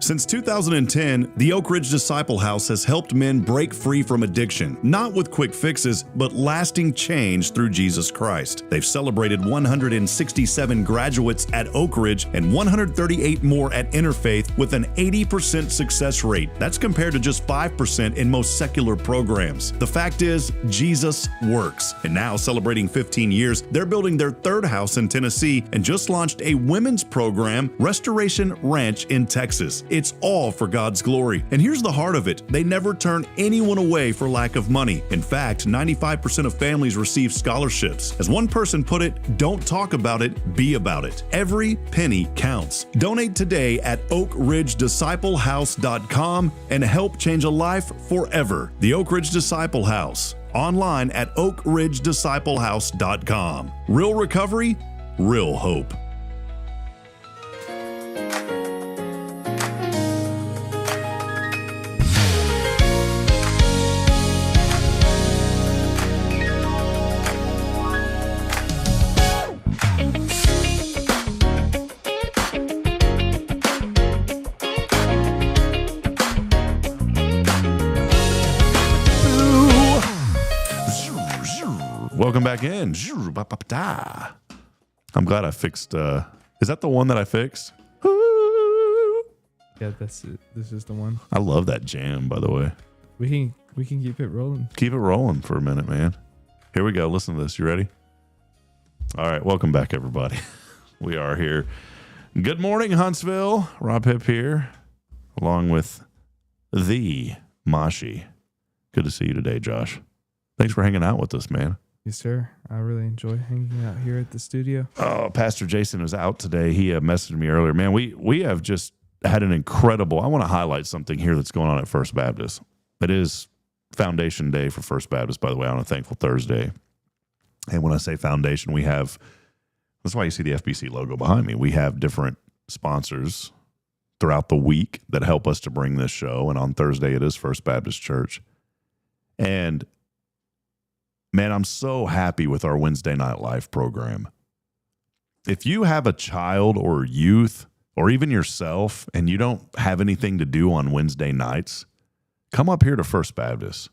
Since 2010, the Oak Ridge Disciple House has helped men break free from addiction, not with quick fixes, but lasting change through Jesus Christ. They've celebrated 167 graduates at Oak Ridge and 138 more at Interfaith with an 80% success rate. That's compared to just 5% in most secular programs. The fact is, Jesus works. And now, celebrating 15 years, they're building their third house in Tennessee and just launched a women's program, Restoration Ranch in Texas. It's all for God's glory. And here's the heart of it. They never turn anyone away for lack of money. In fact, 95% of families receive scholarships. As one person put it, don't talk about it, be about it. Every penny counts. Donate today at oakridgedisciplehouse.com and help change a life forever. The Oak Ridge Disciple House. Online at oakridgedisciplehouse.com. Real recovery, real hope. Welcome back in. I'm glad I fixed. Is that the one that I fixed? Yeah, that's it. This is the one. I love that jam, by the way. We can keep it rolling. Keep it rolling for a minute, man. Here we go. Listen to this. You ready? All right. Welcome back, everybody. We are here. Good morning, Huntsville. Rob Hipp here, along with the Mashi. Good to see you today, Josh. Thanks for hanging out with us, man. Yes, sir. I really enjoy hanging out here at the studio. Oh, Pastor Jason is out today. He messaged me earlier. Man, we have just had an incredible, I want to highlight something here that's going on at First Baptist. It is Foundation Day for First Baptist, by the way, on a Thankful Thursday. And when I say foundation, we have, that's why you see the FBC logo behind me. We have different sponsors throughout the week that help us to bring this show. And on Thursday, it is First Baptist Church. And man, I'm so happy with our Wednesday Night Live program. If you have a child or youth or even yourself and you don't have anything to do on Wednesday nights, come up here to First Baptist.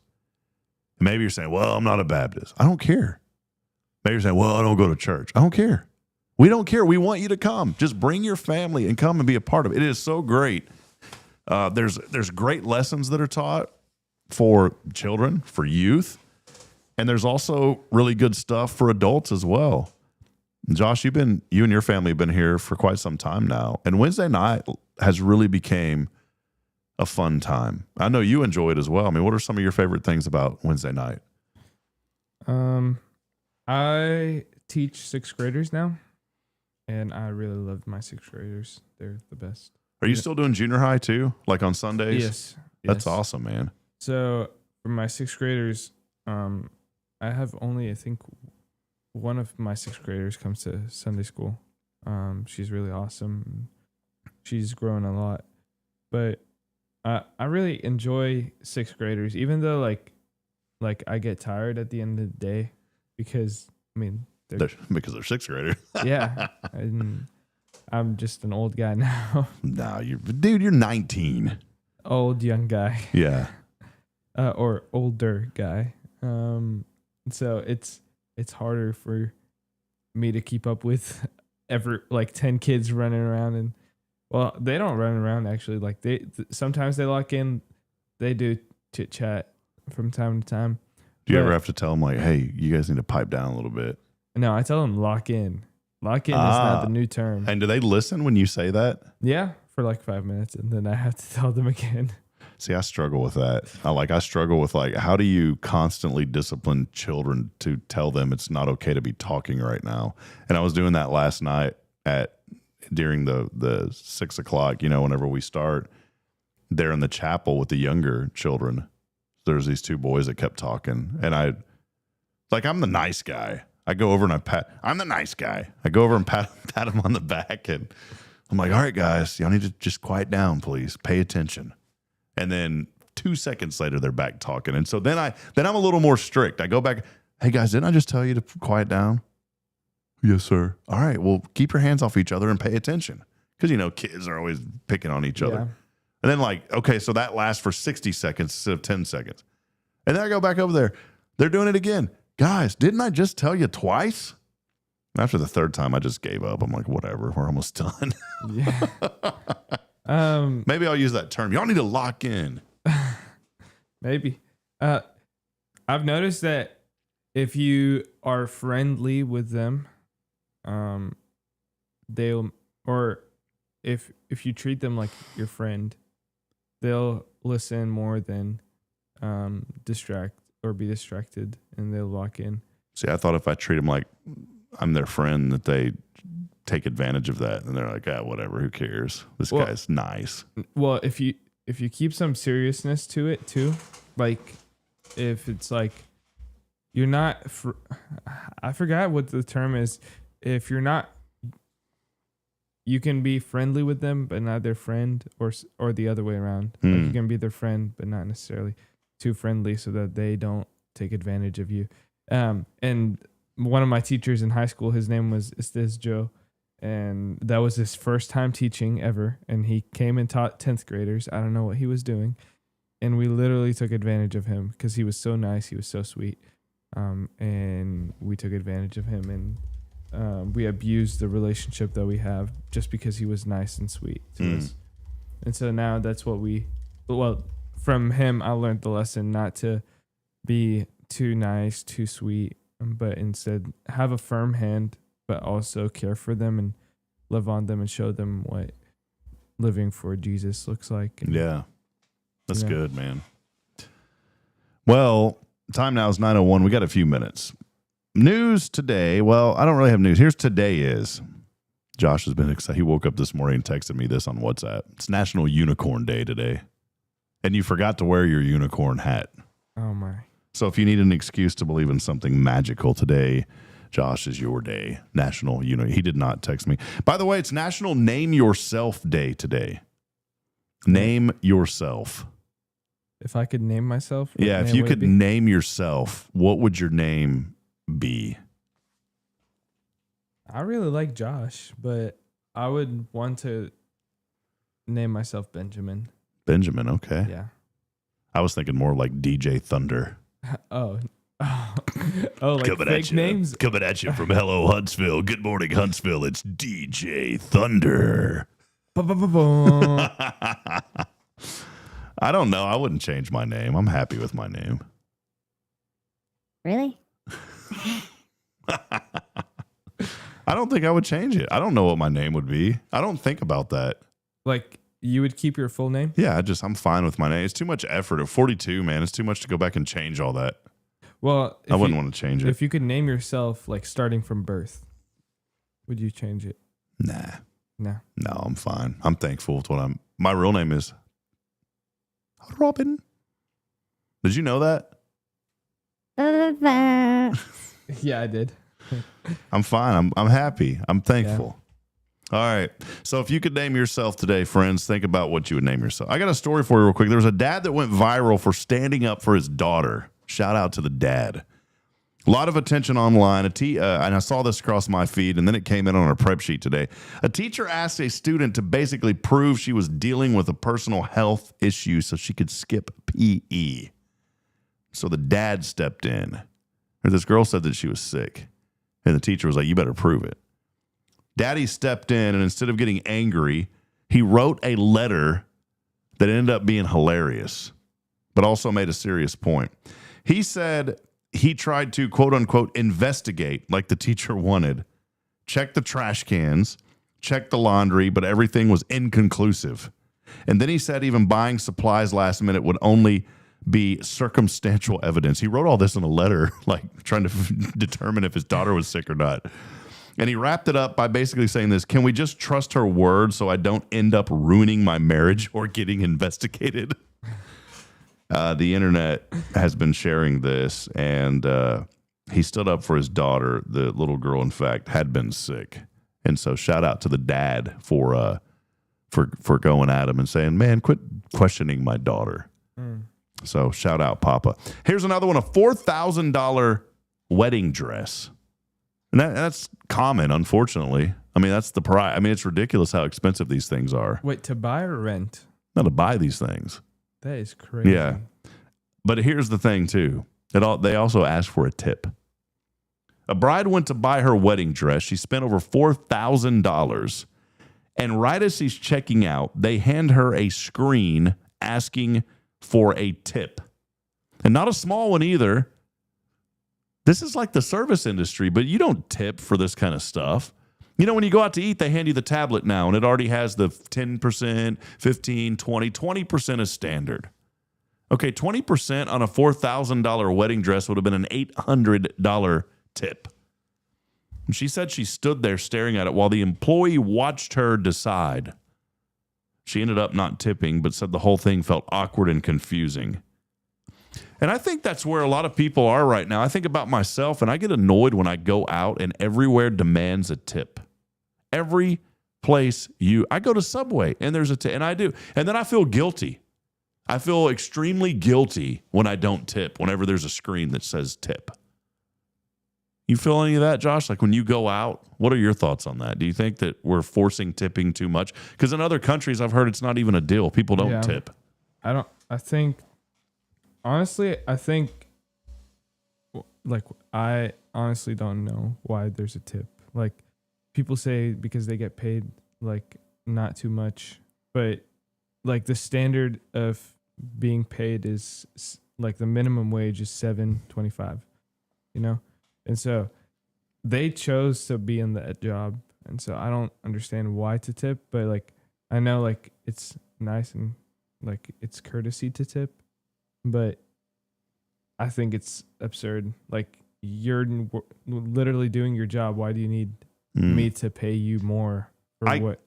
Maybe you're saying, well, I'm not a Baptist. I don't care. Maybe you're saying, well, I don't go to church. I don't care. We don't care. We want you to come. Just bring your family and come and be a part of it. It is so great. There's great lessons that are taught for children, for youth. And there's also really good stuff for adults as well. Josh, you and your family have been here for quite some time now. And Wednesday night has really became a fun time. I know you enjoy it as well. I mean, what are some of your favorite things about Wednesday night? I teach sixth graders now, and I really love my sixth graders. They're the best. Are you still doing junior high too? Like on Sundays? Yes. That's awesome, man. So for my sixth graders, I have only, I think, one of my sixth graders comes to Sunday school. She's really awesome. She's grown a lot. But I really enjoy sixth graders, even though like I get tired at the end of the day because, I mean, because they're sixth graders. Yeah. And I'm just an old guy now. No, you're 19. Old, young guy. Yeah. Or older guy. So it's harder for me to keep up with 10 kids running around, and well, they don't run around actually. Like sometimes they lock in, they do chit chat from time to time. Do you ever have to tell them like, hey, you guys need to pipe down a little bit? No, I tell them lock in. Lock in is not the new term. And do they listen when you say that? Yeah, for like 5 minutes, and then I have to tell them again. See, I struggle with that. I struggle with how do you constantly discipline children to tell them it's not okay to be talking right now? And I was doing that last night during the 6 o'clock, whenever we start there in the chapel with the younger children. There's these two boys that kept talking, and I'm the nice guy. I go over and I'm the nice guy. I go over and pat him on the back, and I'm like, all right, guys, y'all need to just quiet down, please. Pay attention. And then 2 seconds later, they're back talking. And so then I'm a little more strict. I go back, hey, guys, didn't I just tell you to quiet down? Yes, sir. All right, well, keep your hands off each other and pay attention. Because, kids are always picking on each other. And then okay, so that lasts for 60 seconds instead of 10 seconds. And then I go back over there. They're doing it again. Guys, didn't I just tell you twice? After the third time, I just gave up. I'm like, whatever, we're almost done. Yeah. Maybe I'll use that term. Y'all need to lock in. Maybe. I've noticed that if you are friendly with them, they'll, or if you treat them like your friend, they'll listen more than be distracted, and they'll lock in. See, I thought if I treat them like I'm their friend, that they take advantage of that, and they're like, whatever, who cares? This guy's nice. Well, if you keep some seriousness to it too, like if it's like you're not, I forgot what the term is. If you're not, you can be friendly with them, but not their friend, or the other way around. Like you can be their friend, but not necessarily too friendly, so that they don't take advantage of you. And one of my teachers in high school, his name was Estes Joe, and that was his first time teaching ever. And he came and taught 10th graders. I don't know what he was doing. And we literally took advantage of him because he was so nice. He was so sweet. And we took advantage of him, and we abused the relationship that we have just because he was nice and sweet to us. And so now that's what from him, I learned the lesson not to be too nice, too sweet, but instead have a firm hand, but also care for them and love on them and show them what living for Jesus looks like. And, yeah, that's good, man. Well, time now is 9:01. We got a few minutes. News today. Well, I don't really have news. Here's today is. Josh has been excited. He woke up this morning and texted me this on WhatsApp. It's National Unicorn Day today. And you forgot to wear your unicorn hat. Oh, my. So if you need an excuse to believe in something magical today, Josh, is your day. National, he did not text me. By the way, it's National Name Yourself Day today. Name yourself. If I could name myself? Yeah, if you could name yourself, what would your name be? I really like Josh, but I would want to name myself Benjamin. Benjamin, okay. Yeah. I was thinking more like DJ Thunder. Oh, like coming fake names? Coming at you from Hello Huntsville. Good morning, Huntsville. It's DJ Thunder. I don't know. I wouldn't change my name. I'm happy with my name. Really? I don't think I would change it. I don't know what my name would be. I don't think about that. Like, you would keep your full name? Yeah, I'm fine with my name. It's too much effort. At 42, man, it's too much to go back and change all that. Well, I wouldn't want to change it. If you could name yourself, like, starting from birth, would you change it? Nah. No, I'm fine. I'm thankful with my real name is Robin. Did you know that? Yeah, I did. I'm fine. I'm happy. I'm thankful. Yeah. All right. So if you could name yourself today, friends, think about what you would name yourself. I got a story for you real quick. There was a dad that went viral for standing up for his daughter. Shout out to the dad. A lot of attention online. And I saw this across my feed, and then it came in on our prep sheet today. A teacher asked a student to basically prove she was dealing with a personal health issue so she could skip PE. So the dad stepped in. Or this girl said that she was sick. And the teacher was like, you better prove it. Daddy stepped in, and instead of getting angry, he wrote a letter that ended up being hilarious, but also made a serious point. He said he tried to, quote unquote, investigate like the teacher wanted, check the trash cans, check the laundry, but everything was inconclusive. And then he said even buying supplies last minute would only be circumstantial evidence. He wrote all this in a letter, like trying to determine if his daughter was sick or not. And he wrapped it up by basically saying this: can we just trust her word so I don't end up ruining my marriage or getting investigated? The internet has been sharing this, and he stood up for his daughter. The little girl, in fact, had been sick. And so shout out to the dad for going at him and saying, man, quit questioning my daughter. So shout out, Papa. Here's another one, a $4,000 wedding dress. And that's common, unfortunately. I mean, that's the price. I mean, it's ridiculous how expensive these things are. Wait, to buy or rent? Not to buy these things. That is crazy. Yeah. But here's the thing, too. They also ask for a tip. A bride went to buy her wedding dress. She spent over $4,000. And right as she's checking out, they hand her a screen asking for a tip. And not a small one either. This is like the service industry, but you don't tip for this kind of stuff. You know, when you go out to eat, they hand you the tablet now, and it already has the 10%, 15, 20, 20% is standard. Okay, 20% on a $4,000 wedding dress would have been an $800 tip. And she said she stood there staring at it while the employee watched her decide. She ended up not tipping, but said the whole thing felt awkward and confusing. And I think that's where a lot of people are right now. I think about myself, and I get annoyed when I go out and everywhere demands a tip. Every place I go to Subway, and there's a tip, and I do. And then I feel guilty. I feel extremely guilty when I don't tip, whenever there's a screen that says tip. You feel any of that, Josh? Like when you go out, what are your thoughts on that? Do you think that we're forcing tipping too much? Because in other countries, I've heard it's not even a deal. People don't tip. I think honestly don't know why there's a tip. Like people say because they get paid like not too much, but like the standard of being paid is like the minimum wage is $7.25, you know? And so they chose to be in that job. And so I don't understand why to tip, but like, I know like it's nice and like it's courtesy to tip, but I think it's absurd. Like you're literally doing your job. Why do you need me to pay you more for what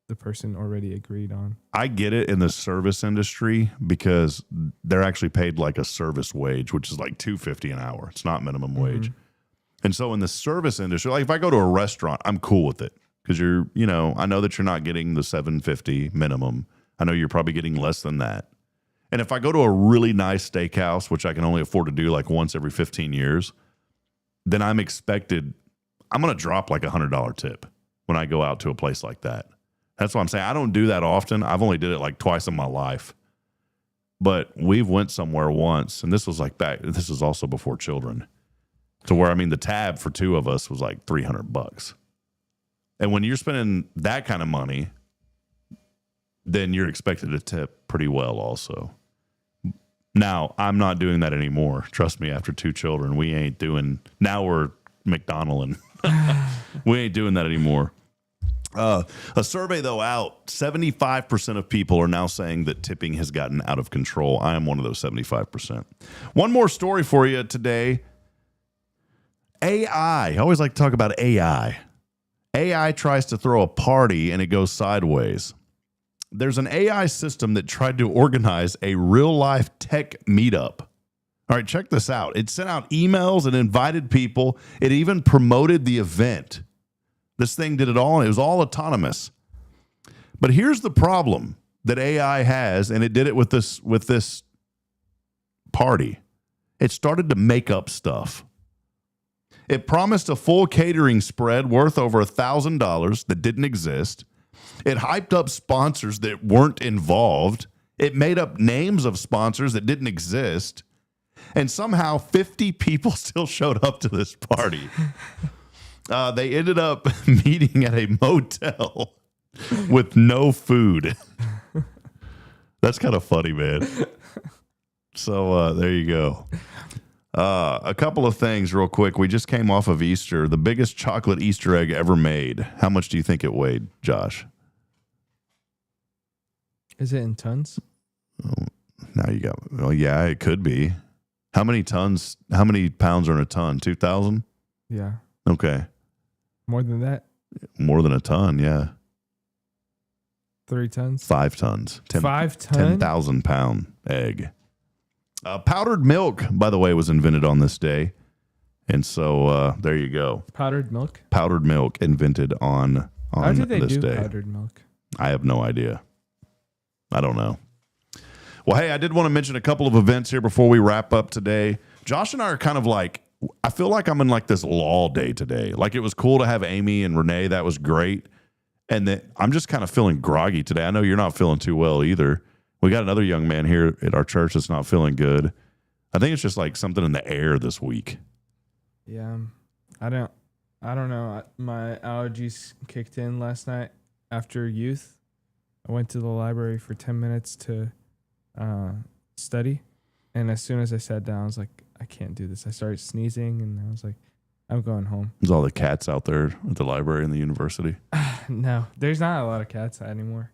the person already agreed on? I get it in the service industry because they're actually paid like a service wage, which is like $2.50 an hour. It's not minimum wage. And so in the service industry, like if I go to a restaurant, I'm cool with it because I know that you're not getting the $7.50 minimum. I know you're probably getting less than that. And if I go to a really nice steakhouse, which I can only afford to do like once every 15 years, then I'm going to drop like $100 tip when I go out to a place like that. That's what I'm saying. I don't do that often. I've only did it like twice in my life. But we've went somewhere once, and this was also before children, to where, I mean, the tab for two of us was like $300. And when you're spending that kind of money, then you're expected to tip pretty well also. Now, I'm not doing that anymore. Trust me, after two children, now we're McDonald and we ain't doing that anymore. A survey, though, out, 75% of people are now saying that tipping has gotten out of control. I am one of those 75%. One more story for you today. AI. I always like to talk about AI. AI tries to throw a party and it goes sideways. There's an AI system that tried to organize a real-life tech meetup. All right, check this out. It sent out emails and invited people. It even promoted the event. This thing did it all, and it was all autonomous. But here's the problem that AI has, and it did it with this party. It started to make up stuff. It promised a full catering spread worth over $1,000 that didn't exist. It hyped up sponsors that weren't involved. It made up names of sponsors that didn't exist. And somehow 50 people still showed up to this party. They ended up meeting at a motel with no food. That's kind of funny, man. So there you go. A couple of things real quick. We just came off of Easter. The biggest chocolate Easter egg ever made. How much do you think it weighed, Josh? Is it in tons? Oh, now you got, well, yeah, it could be. How many pounds are in a ton? 2,000? Yeah. Okay. More than that? More than a ton, yeah. 3 tons? 5 tons. 5 tons? 10,000 pound egg. Powdered milk, by the way, was invented on this day. And so there you go. Powdered milk? Powdered milk invented on How do they this do day. powdered milk? I have no idea. I don't know. Well, hey, I did want to mention a couple of events here before we wrap up today. Josh and I are kind of like, I feel like I'm in like this law day today. Like it was cool to have Aimee and Renee. That was great. And then I'm just kind of feeling groggy today. I know you're not feeling too well either. We got another young man here at our church that's not feeling good. I think it's just like something in the air this week. Yeah. I don't know. My allergies kicked in last night after youth. I went to the library for 10 minutes to study. And as soon as I sat down, I was like, I can't do this. I started sneezing and I was like, I'm going home. There's all the cats out there at the library and the university. No, there's not a lot of cats anymore.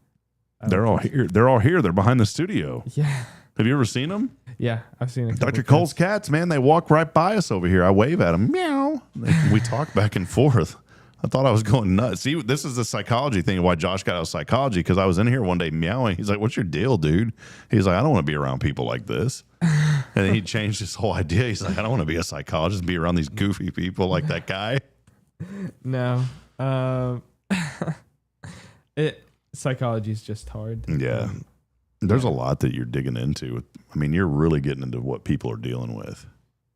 They're all here. They're all here. They're behind the studio. Yeah. Have you ever seen them? Yeah, I've seen it. Dr. Cole's cats, man, they walk right by us over here. I wave at them. Meow. We talk back and forth. I thought I was going nuts. See, this is the psychology thing, why Josh got out of psychology, because I was in here one day meowing. He's like, what's your deal, dude? He's like, I don't want to be around people like this. And then he changed his whole idea. He's like, I don't want to be a psychologist and be around these goofy people like that guy. No. Psychology is just hard. Yeah. There's a lot that you're digging into. I mean, you're really getting into what people are dealing with.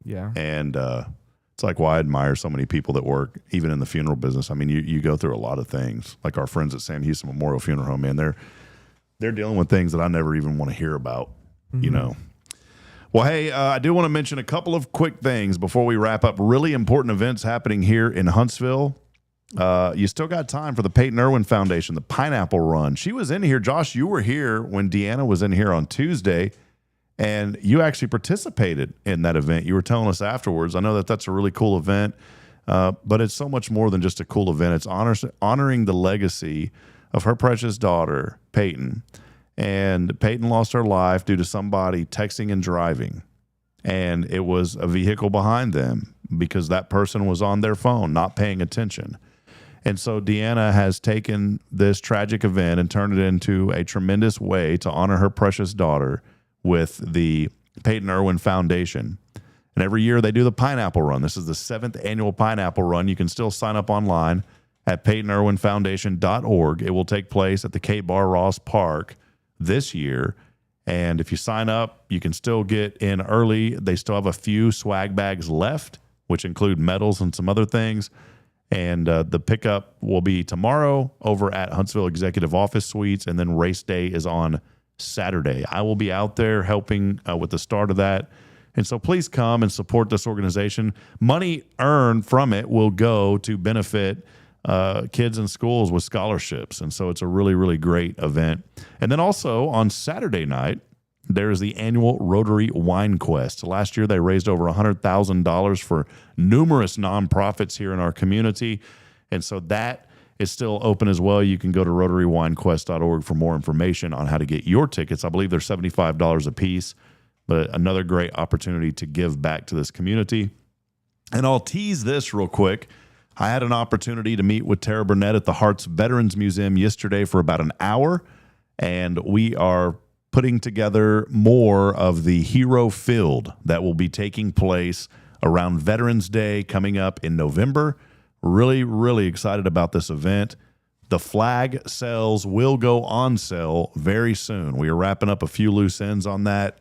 Yeah. And it's like why I admire so many people that work even in the funeral business. I mean, you go through a lot of things. Like our friends at Sam Houston Memorial Funeral Home, man, they're dealing with things that I never even want to hear about, you know. Well, hey, I do want to mention a couple of quick things before we wrap up. Really important events happening here in Huntsville. You still got time for the Peyton Irwin Foundation, the Pineapple Run. She was in here. Josh, you were here when Deanna was in here on Tuesday, and you actually participated in that event. You were telling us afterwards. I know that that's a really cool event, but it's so much more than just a cool event. It's honoring the legacy of her precious daughter, Peyton. And Peyton lost her life due to somebody texting and driving. And it was a vehicle behind them because that person was on their phone, not paying attention. And so Deanna has taken this tragic event and turned it into a tremendous way to honor her precious daughter with the Peyton Irwin Foundation. And every year they do the Pineapple Run. This is the 7th annual Pineapple Run. You can still sign up online at PeytonIrwinFoundation.org. It will take place at the K Bar Ross Park this year. And if you sign up, you can still get in early. They still have a few swag bags left, which include medals and some other things. And the pickup will be tomorrow over at Huntsville Executive Office Suites, and then race day is on Saturday. I will be out there helping with the start of that. And so please come and support this organization. Money earned from it will go to benefit kids in schools with scholarships. And so it's a really, really great event. And then also on Saturday night, there's the annual Rotary Wine Quest. Last year, they raised over $100,000 for numerous nonprofits here in our community. And so that is still open as well. You can go to RotaryWineQuest.org for more information on how to get your tickets. I believe they're $75 a piece, but another great opportunity to give back to this community. And I'll tease this real quick. I had an opportunity to meet with Tara Burnett at the Hearts Veterans Museum yesterday for about an hour, and we are putting together more of the Hero Field that will be taking place around Veterans Day coming up in November. Really, really excited about this event. The flag sales will go on sale very soon. We are wrapping up a few loose ends on that,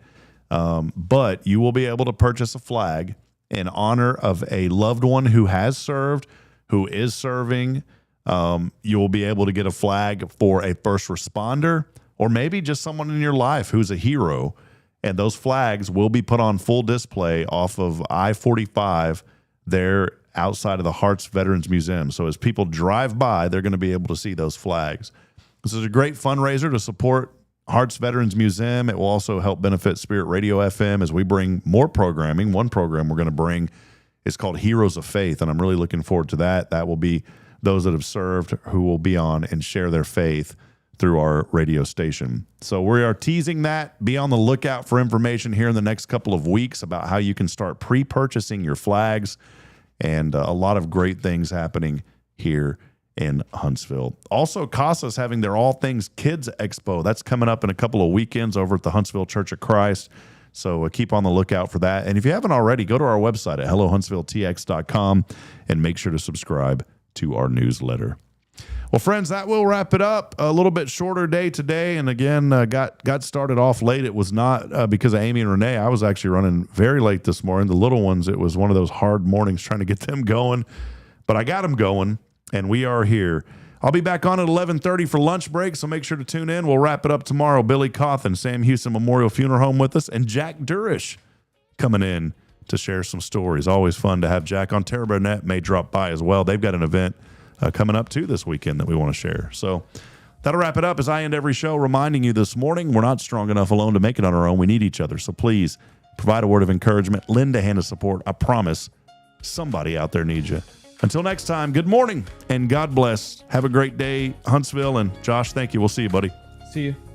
but you will be able to purchase a flag in honor of a loved one who has served, who is serving. You will be able to get a flag for a first responder, or maybe just someone in your life who's a hero. And those flags will be put on full display off of I-45 there outside of the Hearts Veterans Museum. So as people drive by, they're going to be able to see those flags. This is a great fundraiser to support Hearts Veterans Museum. It will also help benefit Spirit Radio FM as we bring more programming. One program we're going to bring is called Heroes of Faith, and I'm really looking forward to that. That will be those that have served who will be on and share their faith through our radio station. So we are teasing that. Be on the lookout for information here in the next couple of weeks about how you can start pre-purchasing your flags, and a lot of great things happening here in Huntsville. Also, CASA's having their All Things Kids Expo. That's coming up in a couple of weekends over at the Huntsville Church of Christ. So keep on the lookout for that. And if you haven't already, go to our website at hellohuntsvilletx.com and make sure to subscribe to our newsletter. Well, friends, that will wrap it up. A little bit shorter day today. And again, got started off late. It was not because of Aimee and Renee. I was actually running very late this morning. The little ones, it was one of those hard mornings trying to get them going. But I got them going, and we are here. I'll be back on at 11:30 for lunch break, so make sure to tune in. We'll wrap it up tomorrow. Billy Cawthon, Sam Houston Memorial Funeral Home with us, and Jack Durish coming in to share some stories. Always fun to have Jack on. Tara Burnett may drop by as well. They've got an event coming up too this weekend that we want to share. So that'll wrap it up as I end every show reminding you this morning we're not strong enough alone to make it on our own. We need each other. So please provide a word of encouragement, lend a hand of support. I promise somebody out there needs you. Until next time, good morning and God bless. Have a great day, Huntsville. And Josh, thank you. We'll see you, buddy. See you.